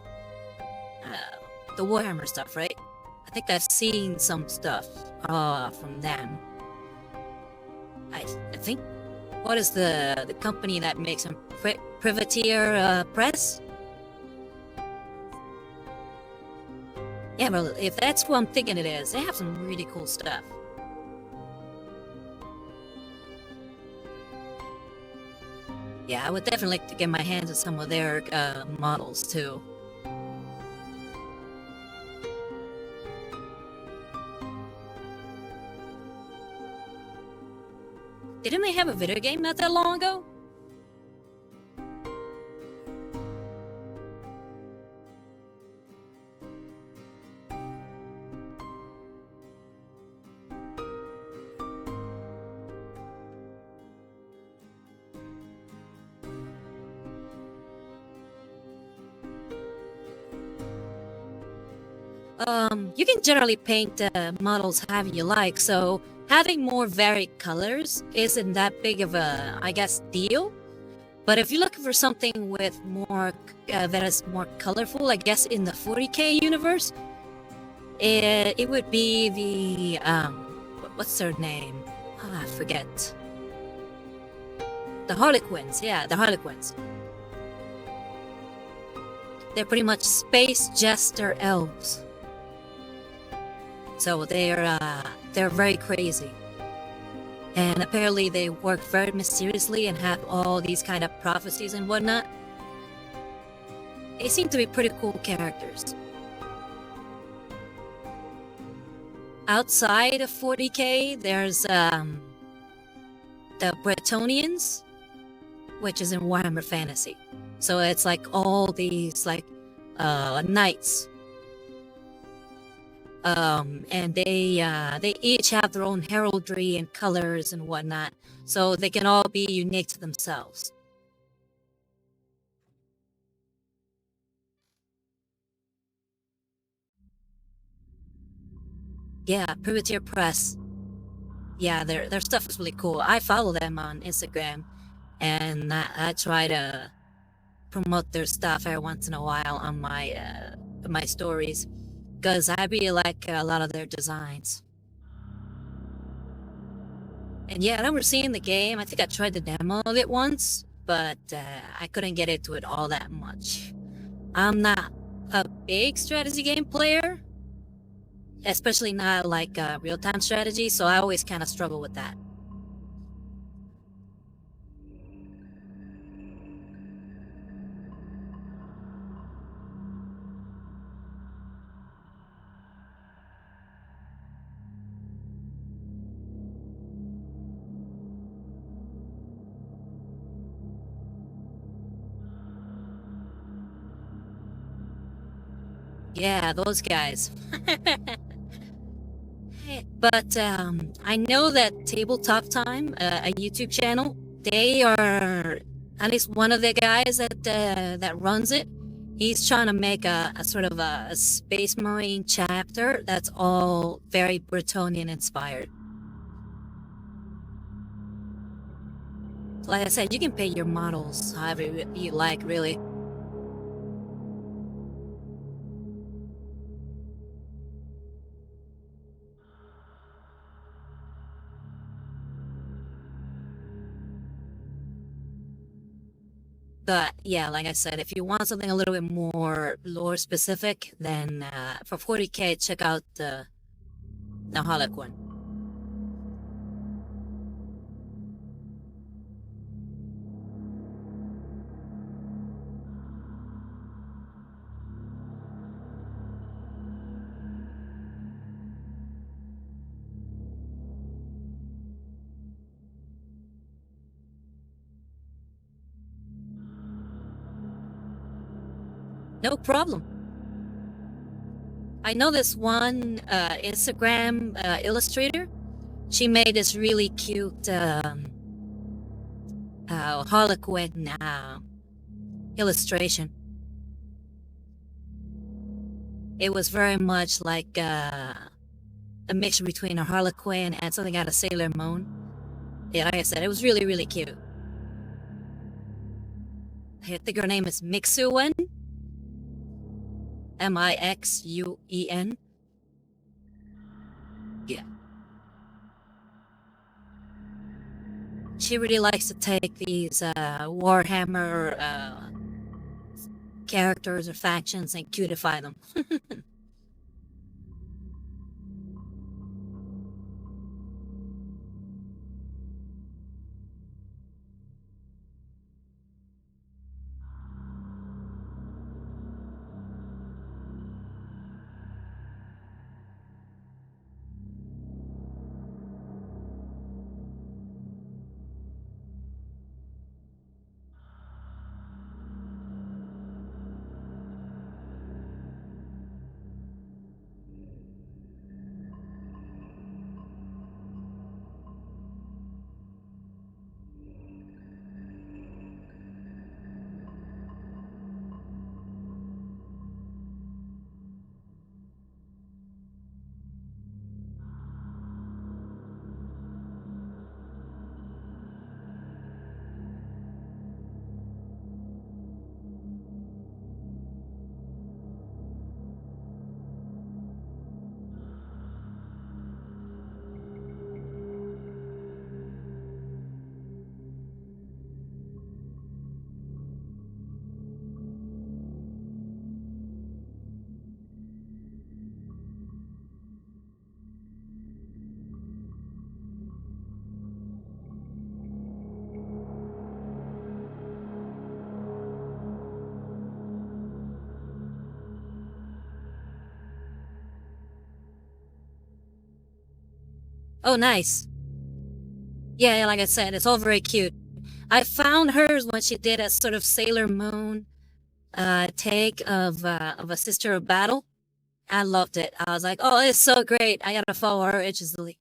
Warhammer stuff, right? I think I've seen some stuff from them. I think. What is the company that makes them? Privateer Press? Yeah, well, if that's who I'm thinking it is, they have some really cool stuff. Yeah, I would definitely like to get my hands on some of their models too. Didn't they have a video game not that long ago? You can generally paint models however you like, so having more varied colors isn't that big of a, I guess, deal. But if you're looking for something with more that is more colorful, I guess in the 40k universe, it would be the what's their name? I forget. The Harlequins, yeah, the Harlequins. They're pretty much space jester elves. So they're very crazy. And apparently they work very mysteriously and have all these kind of prophecies and whatnot. They seem to be pretty cool characters. Outside of 40k, there's the Bretonians, which is in Warhammer Fantasy. So it's like all these like knights. And they each have their own heraldry and colors and whatnot, so they can all be unique to themselves. Yeah, Privateer Press. Yeah, their stuff is really cool. I follow them on Instagram, and I try to promote their stuff every once in a while on my stories, because I really like a lot of their designs. And yeah, I remember seeing the game. I think I tried the demo of it once, but I couldn't get into it all that much. I'm not a big strategy game player, especially not like real-time strategy, so I always kind of struggle with that. Yeah, those guys. But I know that Tabletop Time, a YouTube channel, they are at least one of the guys that runs it. He's trying to make a sort of a Space Marine chapter that's all very Bretonian inspired. Like I said, you can paint your models however you like, really. But yeah, like I said, if you want something a little bit more lore specific, then for 40K, check out the Harlequin. No problem. I know this one Instagram illustrator. She made this really cute Harlequin illustration. It was very much like a mixture between a Harlequin and something out of Sailor Moon. Yeah, like I said, it was really, really cute. I think her name is Mixuen. Mixuen. Yeah. She really likes to take these Warhammer characters or factions and cutify them. Oh, nice. Yeah, like I said, it's all very cute. I found hers when she did a sort of Sailor Moon take of a Sister of Battle. I loved it. I was like, oh, it's so great. I gotta follow her religiously.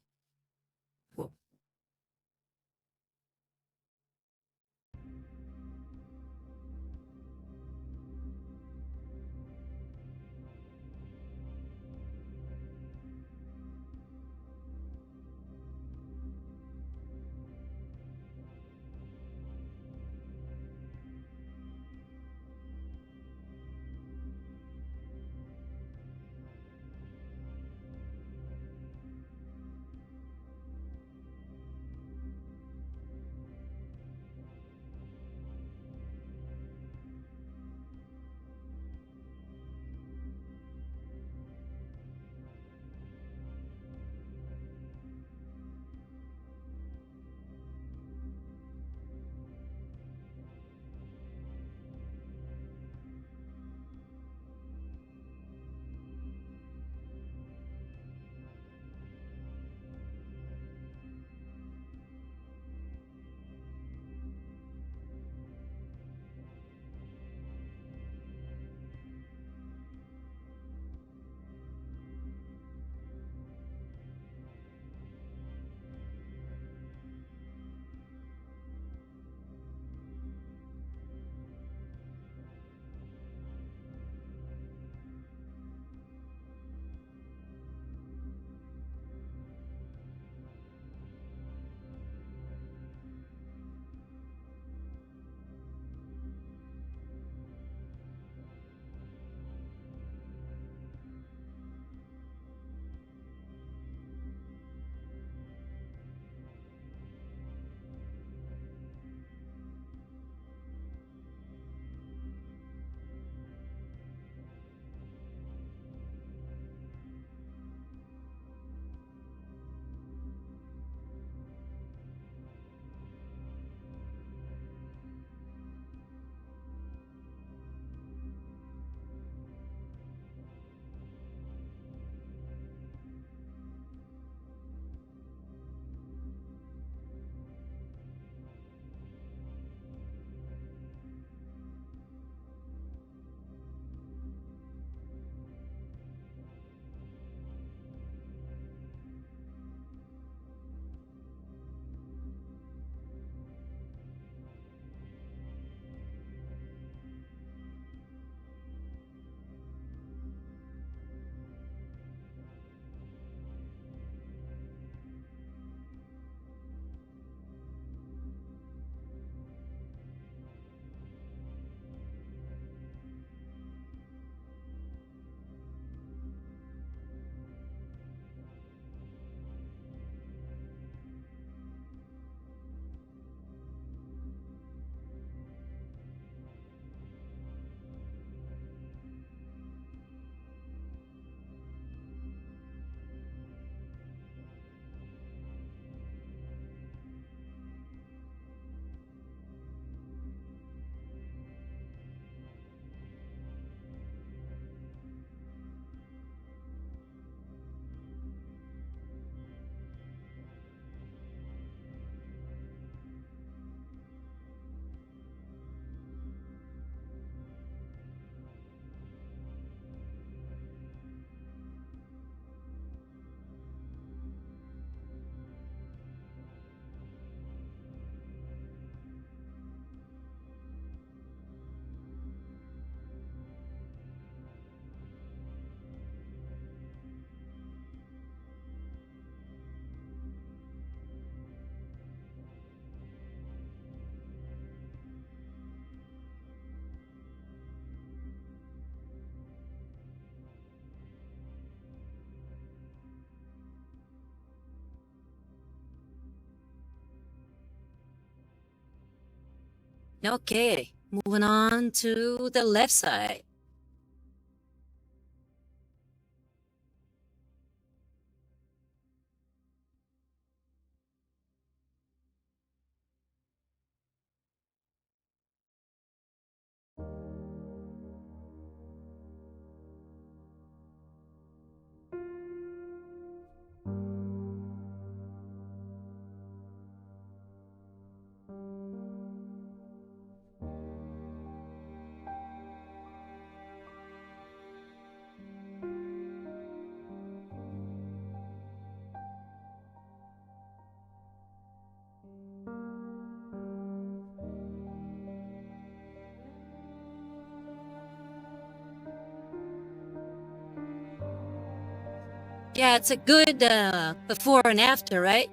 Okay, moving on to the left side. Yeah, it's a good before and after, right?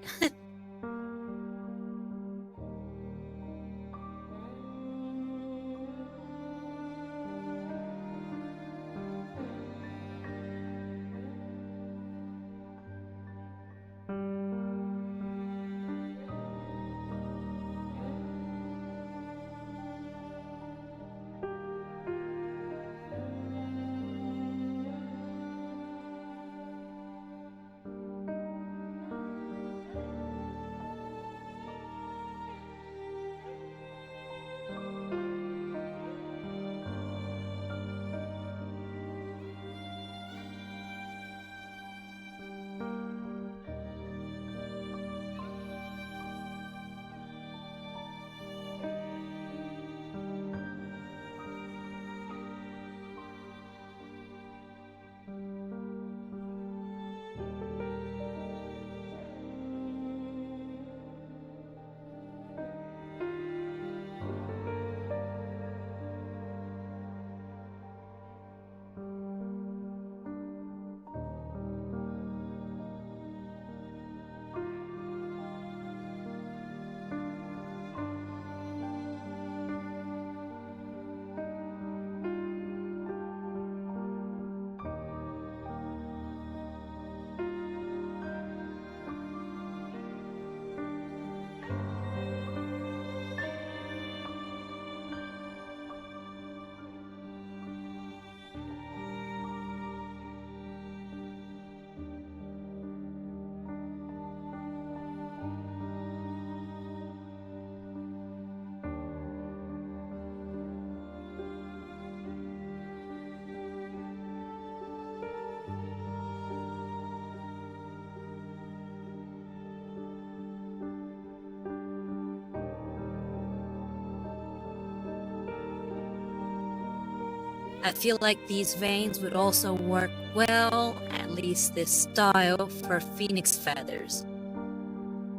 I feel like these veins would also work well, at least this style, for phoenix feathers.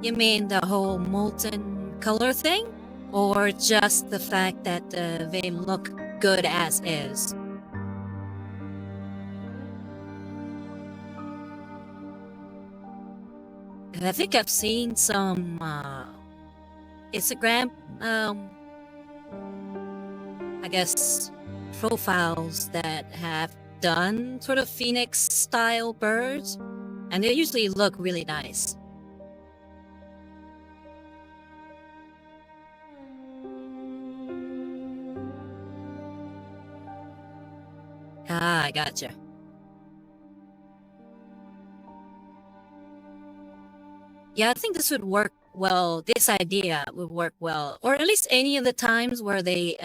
You mean the whole molten color thing? Or just the fact that they look good as is? I think I've seen some Instagram, I guess, profiles that have done sort of phoenix style birds, and they usually look really nice. Ah, I gotcha. Yeah, I think this would work well. This idea would work well, or at least any of the times where they.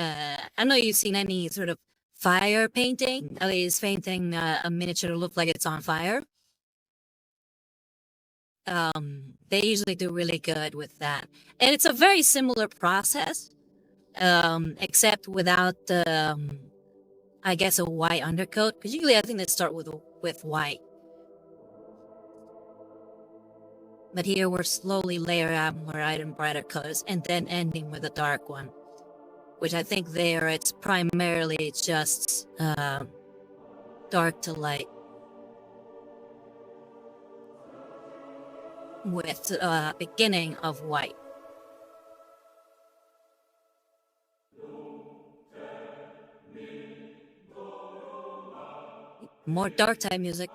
I know you've seen any sort of fire painting, at least painting a miniature to look like it's on fire. They usually do really good with that, and it's a very similar process, except without the, I guess, a white undercoat. Because usually, I think they start with white. But here we're slowly layering out more and brighter colors and then ending with a dark one, which I think there it's primarily just dark to light with a beginning of white. More Darktide music.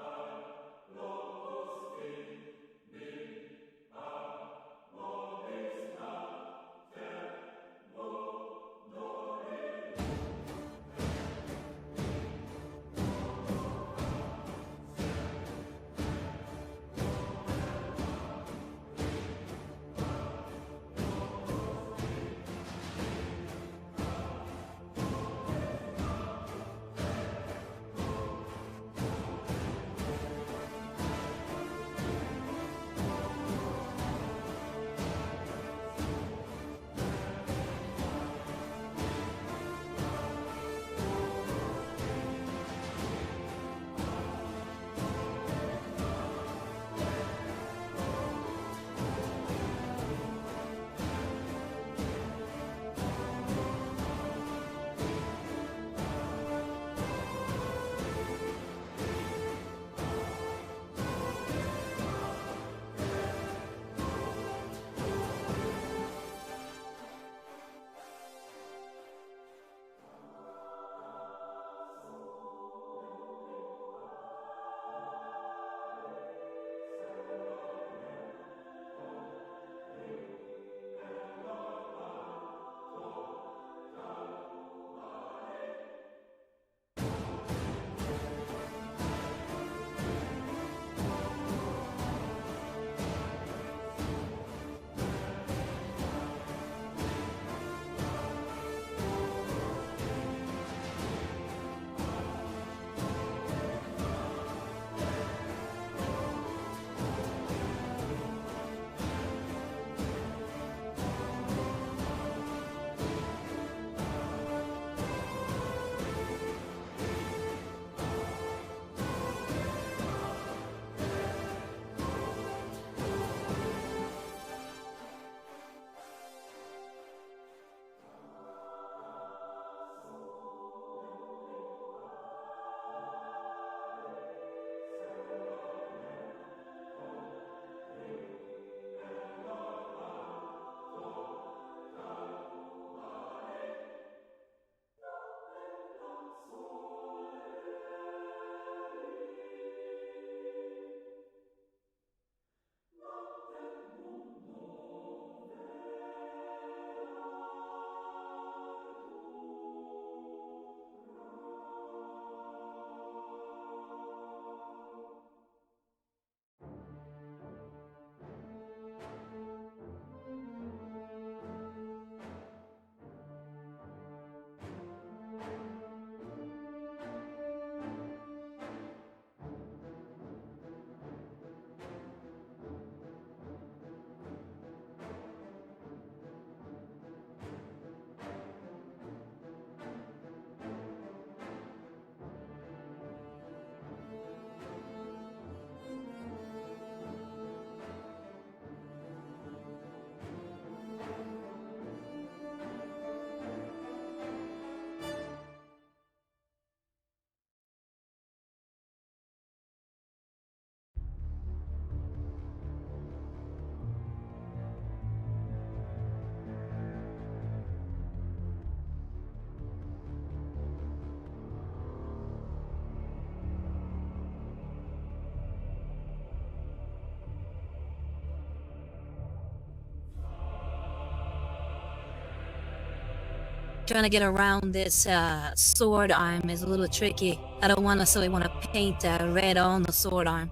trying to get around this sword arm is a little tricky. I don't necessarily want to paint red on the sword arm.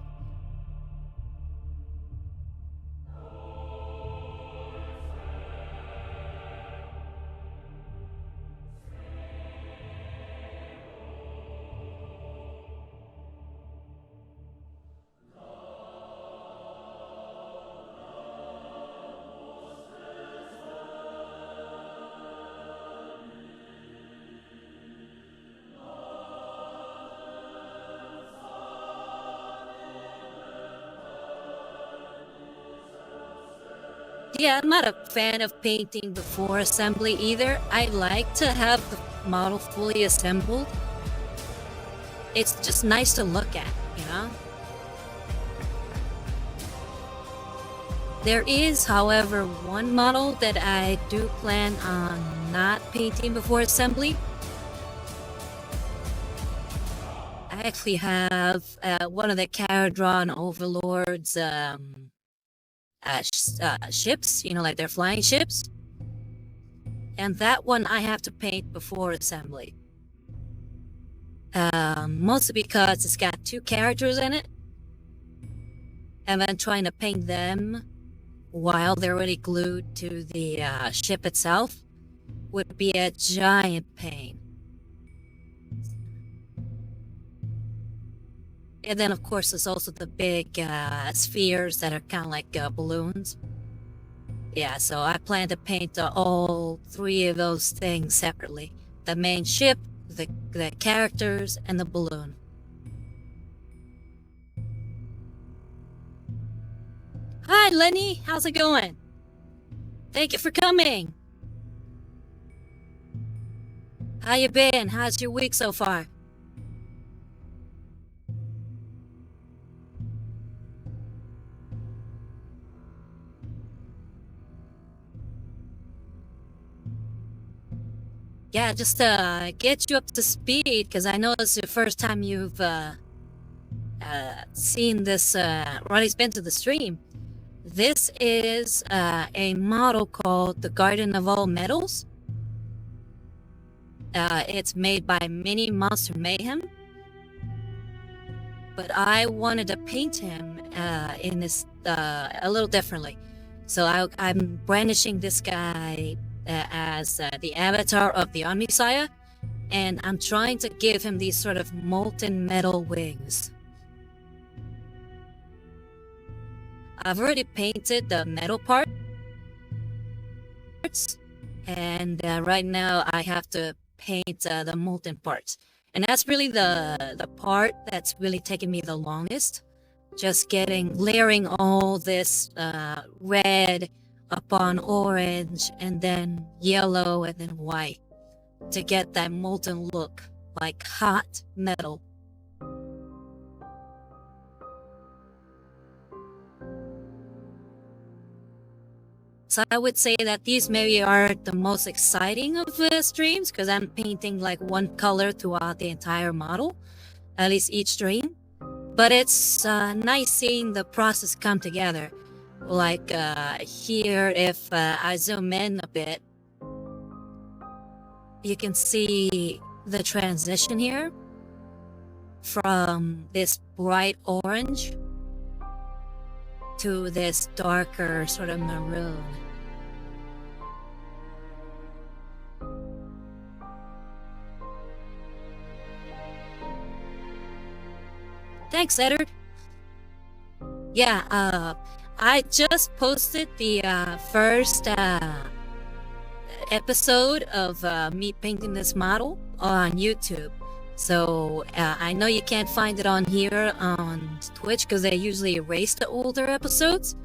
Yeah, I'm not a fan of painting before assembly either. I like to have the model fully assembled. It's just nice to look at, you know? There is, however, one model that I do plan on not painting before assembly. I actually have one of the Caradron Overlords ships, you know, like they're flying ships. And that one I have to paint before assembly. Mostly because it's got 2 characters in it. And then trying to paint them while they're already glued to the ship itself would be a giant pain. And then, of course, there's also the big spheres that are kind of like balloons. Yeah, so I plan to paint all 3 of those things separately. The main ship, the characters, and the balloon. Hi, Lenny. How's it going? Thank you for coming. How you been? How's your week so far? Yeah, just get you up to speed, because I know it's the first time you've seen this, or at least been to the stream. This is a model called the Garden of All Metals. It's made by Mini Monster Mayhem. But I wanted to paint him in this a little differently. So I'm brandishing this guy as the avatar of the Omnissiah, and I'm trying to give him these sort of molten metal wings. I've already painted the metal parts, and right now I have to paint the molten parts. And that's really the part that's really taking me the longest. Just layering all this red upon orange, and then yellow, and then white, to get that molten look, like hot metal. So I would say that these maybe are the most exciting of the streams, because I'm painting like one color throughout the entire model, at least each stream. But it's nice seeing the process come together. Like here, if I zoom in a bit, you can see the transition here from this bright orange to this darker sort of maroon. Thanks, Edward. Yeah, I just posted the first episode of me painting this model on YouTube. So I know you can't find it on here on Twitch because they usually erase the older episodes.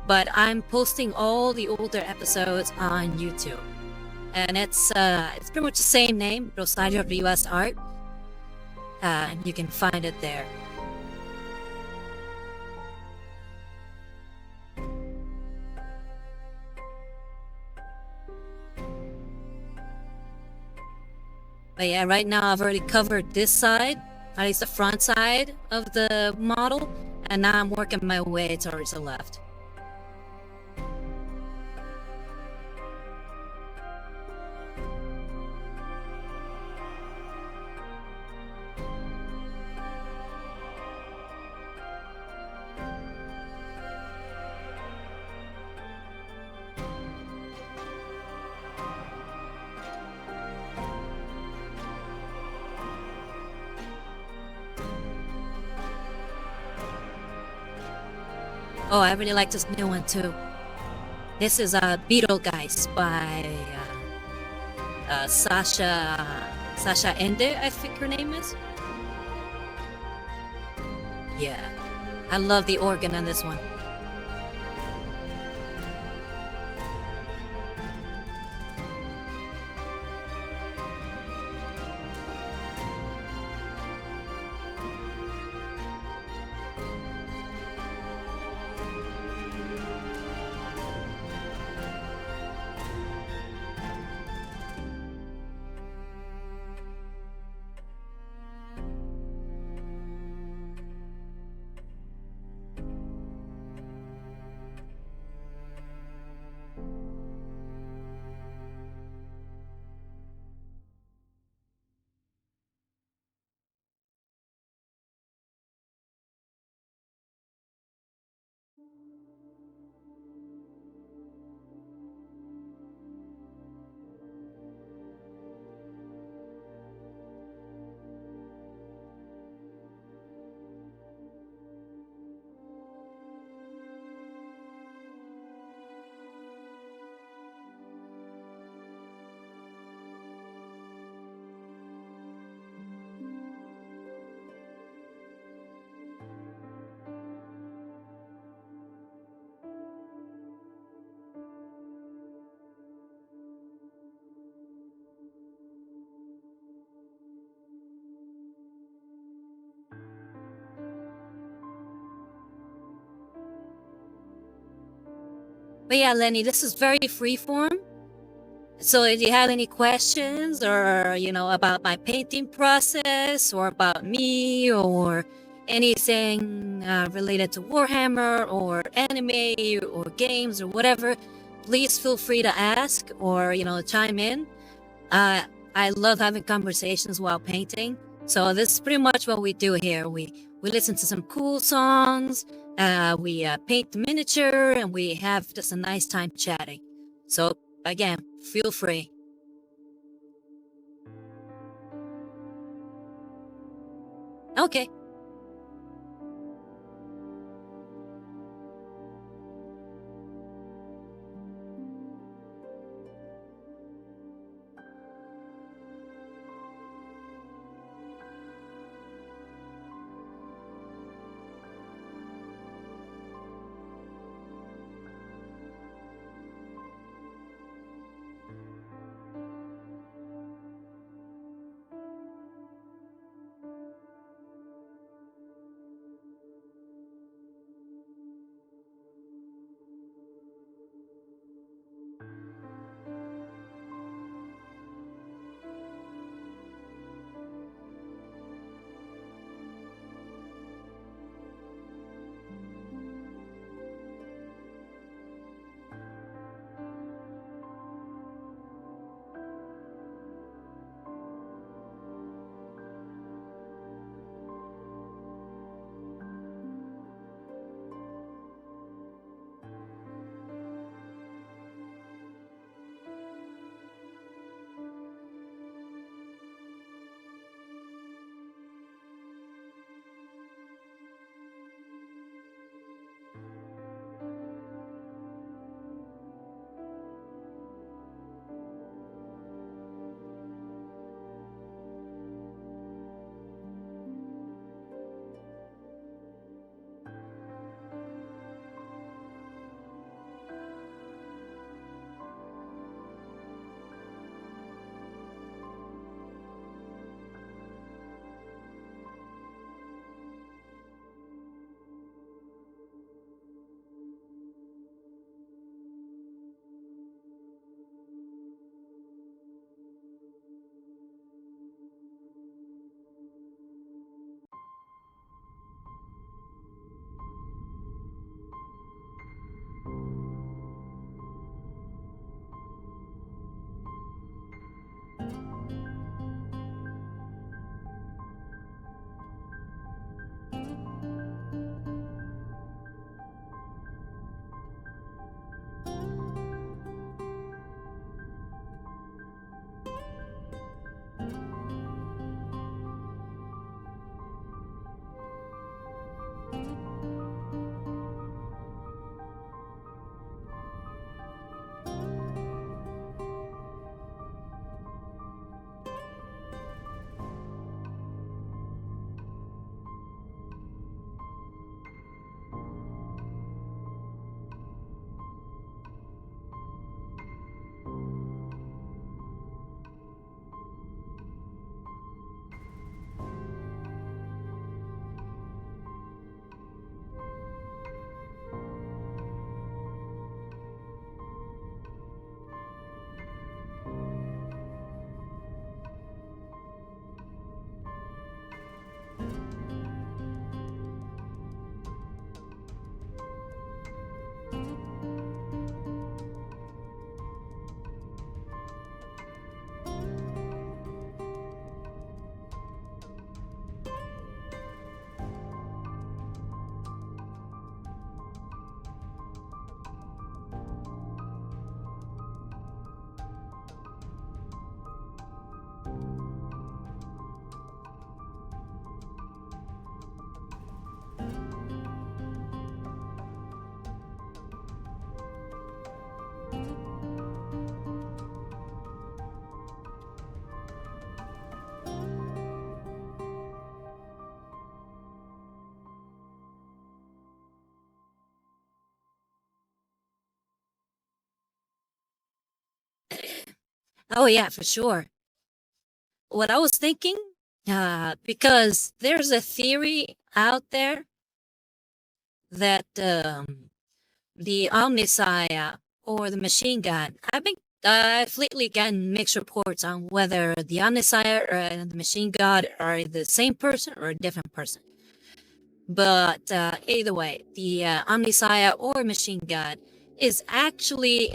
But I'm posting all the older episodes on YouTube. And it's pretty much the same name, Rosario Rivas Art. And you can find it there. But yeah, right now I've already covered this side, at least the front side of the model, and now I'm working my way towards the left. Oh, I really like this new one too. This is Beetlegeist by Sasha Ende, I think her name is. Yeah, I love the organ on this one. But yeah, Lenny, this is very freeform. So if you have any questions or, about my painting process or about me or anything related to Warhammer or anime or games or whatever, please feel free to ask or, chime in. I love having conversations while painting. So this is pretty much what we do here. We listen to some cool songs, we paint the miniature, and we have just a nice time chatting. So again, feel free. Okay. Oh yeah, for sure. What I was thinking, because there's a theory out there that the Omnissiah or the machine god. I've lately gotten mixed reports on whether the Omnissiah and the machine god are the same person or a different person. But either way, the Omnissiah or machine god is actually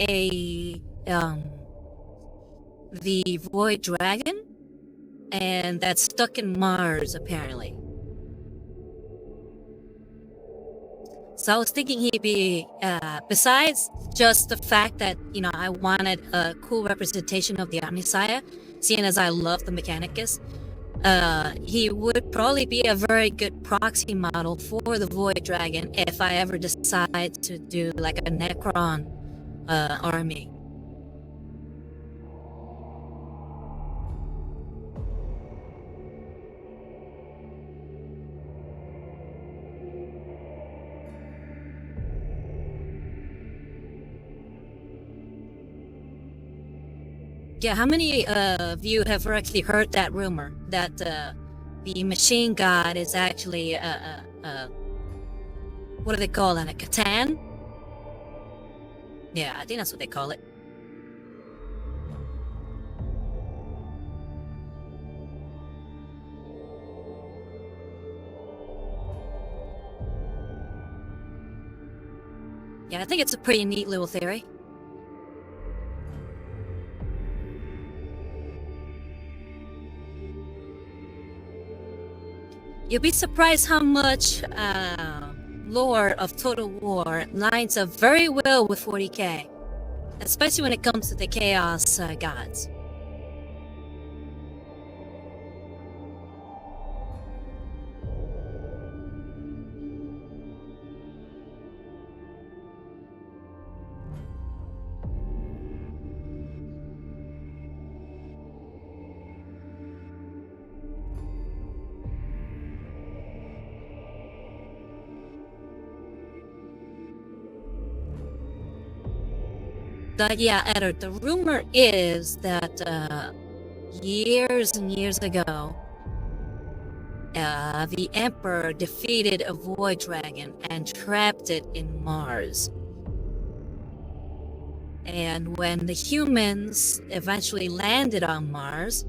the void dragon, and that's stuck in Mars apparently. So I was thinking he'd be, besides just the fact that, I wanted a cool representation of the Omnissiah, seeing as I love the Mechanicus, he would probably be a very good proxy model for the Void Dragon if I ever decide to do like a Necron army. Yeah, how many of you have actually heard that rumor that the machine god is actually what do they call it? A Catan? Yeah, I think that's what they call it. Yeah, I think it's a pretty neat little theory. You'll be surprised how much lore of Total War lines up very well with 40k, especially when it comes to the Chaos gods. But yeah, Edward, the rumor is that years and years ago, the Emperor defeated a void dragon and trapped it in Mars. And when the humans eventually landed on Mars,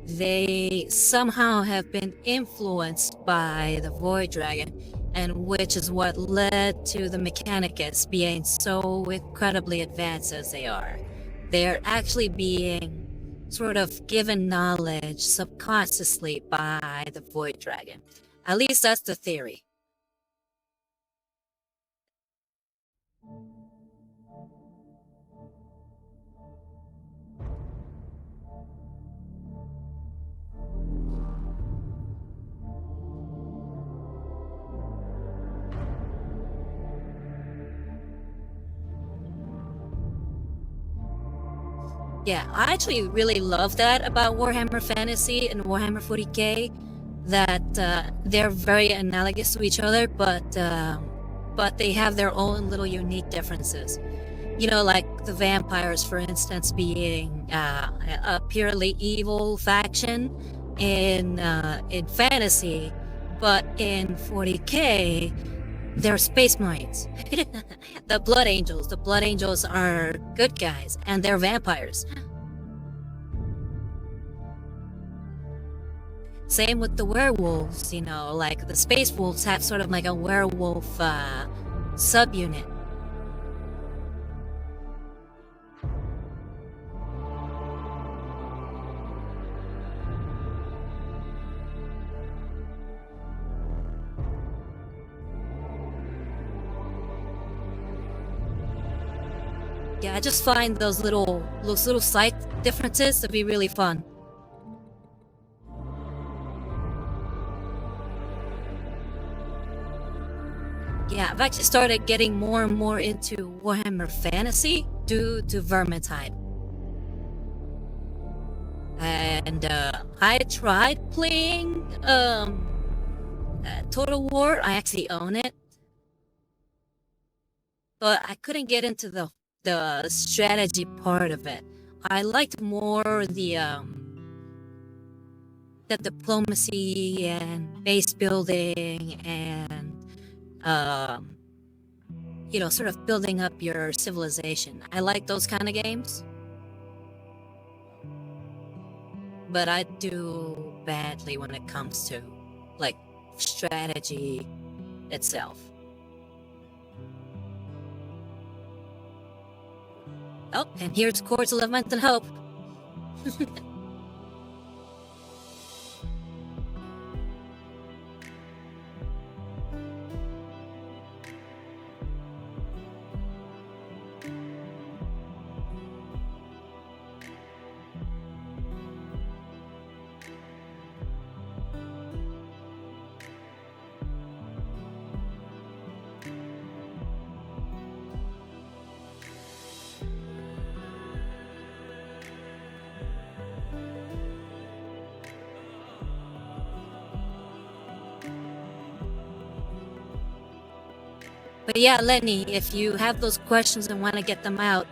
they somehow have been influenced by the void dragon, and which is what led to the Mechanicus being so incredibly advanced as they are. They're actually being sort of given knowledge subconsciously by the void dragon. At least that's the theory. Yeah, I actually really love that about Warhammer Fantasy and Warhammer 40k, that they're very analogous to each other, but they have their own little unique differences. Like the vampires, for instance, being a purely evil faction in fantasy, but in 40k, they're space marines. The Blood Angels. The Blood Angels are good guys, and they're vampires. Same with the werewolves, like the Space Wolves have sort of like a werewolf subunit. Yeah, I just find those little slight differences to be really fun. Yeah, I've actually started getting more and more into Warhammer Fantasy due to Vermintide. And I tried playing Total War. I actually own it. But I couldn't get into the strategy part of it. I liked more the diplomacy and base building and sort of building up your civilization. I like those kind of games, but I do badly when it comes to like strategy itself. Oh, and here's Courts of Lament and Hope. But yeah, Lenny, if you have those questions and want to get them out,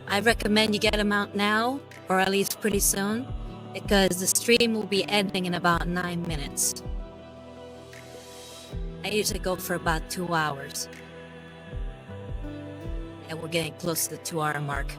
I recommend you get them out now, or at least pretty soon, because the stream will be ending in about 9 minutes. I usually go for about 2 hours. And we're getting close to the 2-hour mark.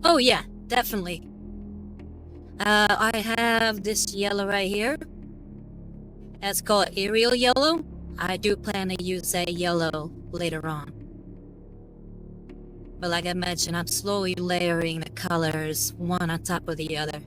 Oh yeah, definitely. I have this yellow right here. It's called aerial yellow. I do plan to use that yellow later on. But like I mentioned, I'm slowly layering the colors one on top of the other.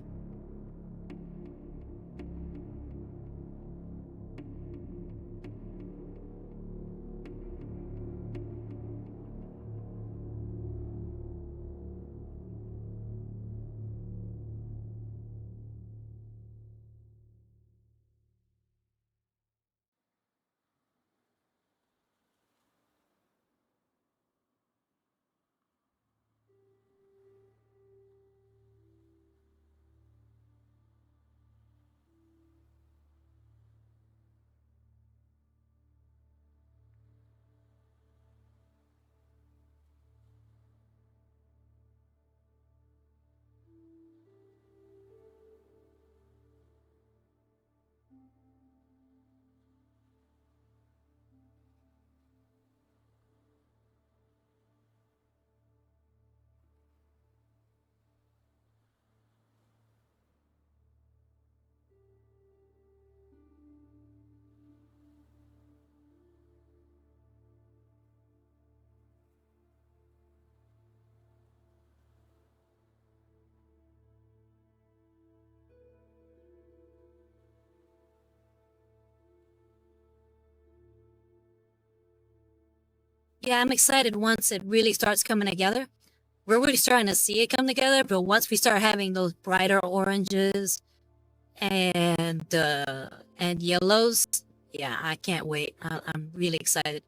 Yeah, I'm excited once it really starts coming together. We're really starting to see it come together, but once we start having those brighter oranges and yellows, yeah, I can't wait. I'm really excited.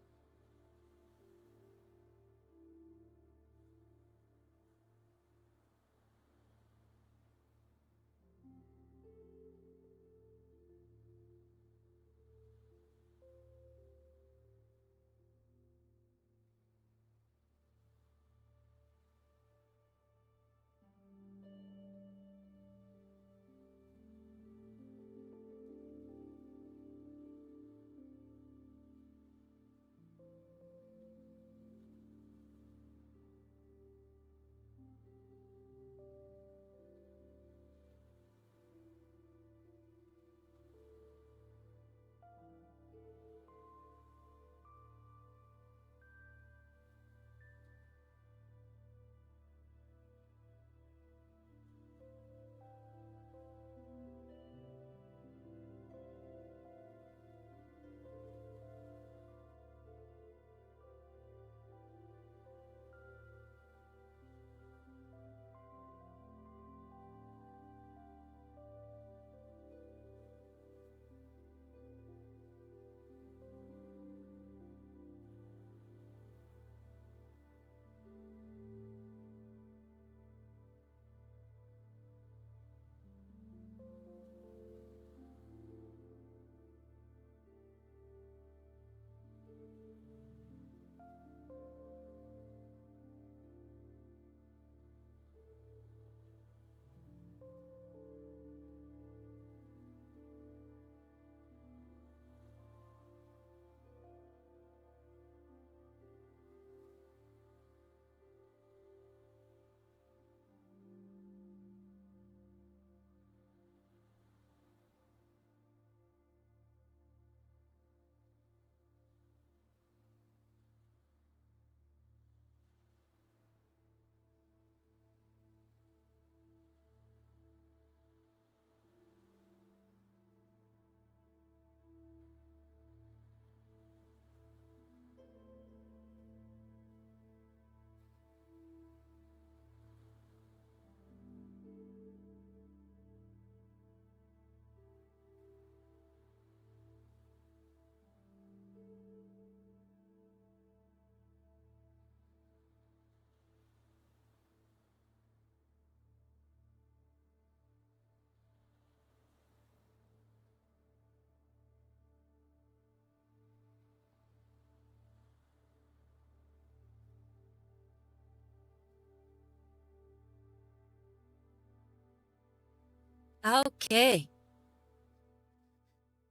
Okay,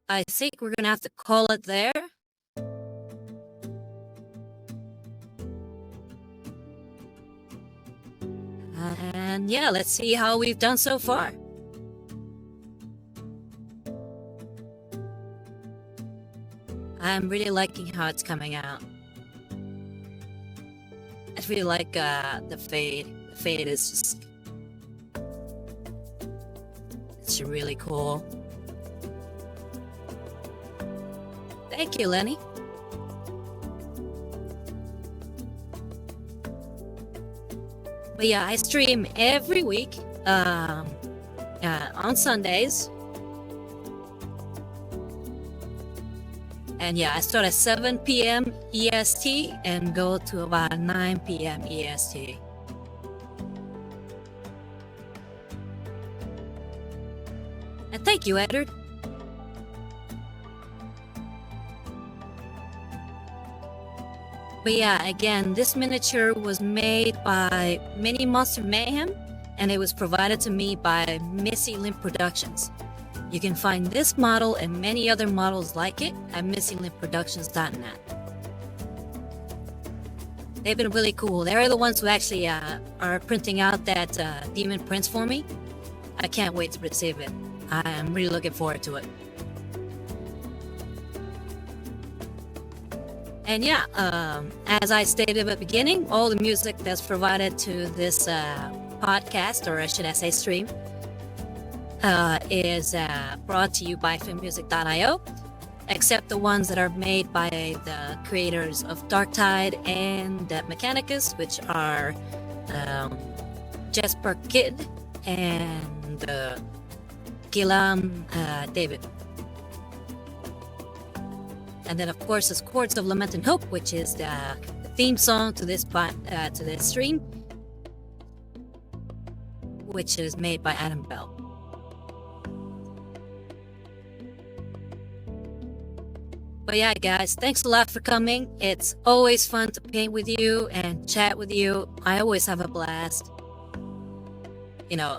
I think we're gonna have to call it there. And yeah, let's see how we've done so far. I'm really liking how it's coming out. I feel like the fade. The fade is just... it's really cool. Thank you, Lenny. But yeah, I stream every week on Sundays. And yeah, I start at 7 p.m. EST and go to about 9 p.m. EST. And thank you, Edward. But yeah, again, this miniature was made by Mini Monster Mayhem, and it was provided to me by Missy Limp Productions. You can find this model and many other models like it at missylimpproductions.net. They've been really cool. They're the ones who actually are printing out that Demon Prince for me. I can't wait to receive it. I'm really looking forward to it. And yeah, as I stated at the beginning, all the music that's provided to this podcast, or should I say stream, is brought to you by filmmusic.io. except the ones that are made by the creators of Darktide and Mechanicus, which are Jesper Kyd and Guillaume David. And then, of course, there's Chords of Lament and Hope, which is the theme song to this stream, which is made by Adam Bell. But yeah, guys, thanks a lot for coming. It's always fun to paint with you and chat with you. I always have a blast.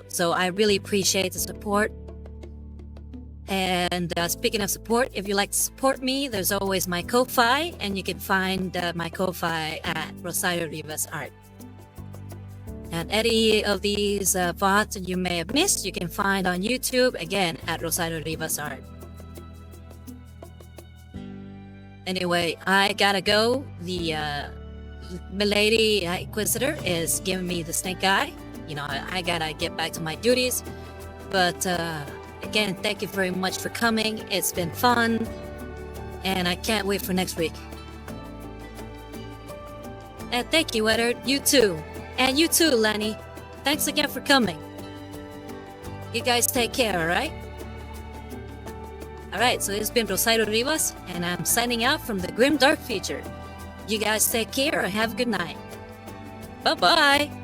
So I really appreciate the support. And speaking of support, if you'd like to support me, there's always my Ko-Fi, and you can find my Ko-Fi at Rosario Rivas Art. And any of these VODs that you may have missed, you can find on YouTube, again, at Rosario Rivas Art. Anyway, I gotta go. The Milady Inquisitor is giving me the snake eye. I gotta get back to my duties. But again, thank you very much for coming. It's been fun. And I can't wait for next week. And thank you, Edward. You too. And you too, Lenny. Thanks again for coming. You guys take care, alright? Alright, so it's been Rosario Rivas, and I'm signing out from the Grim Dark Future. You guys take care and have a good night. Bye-bye!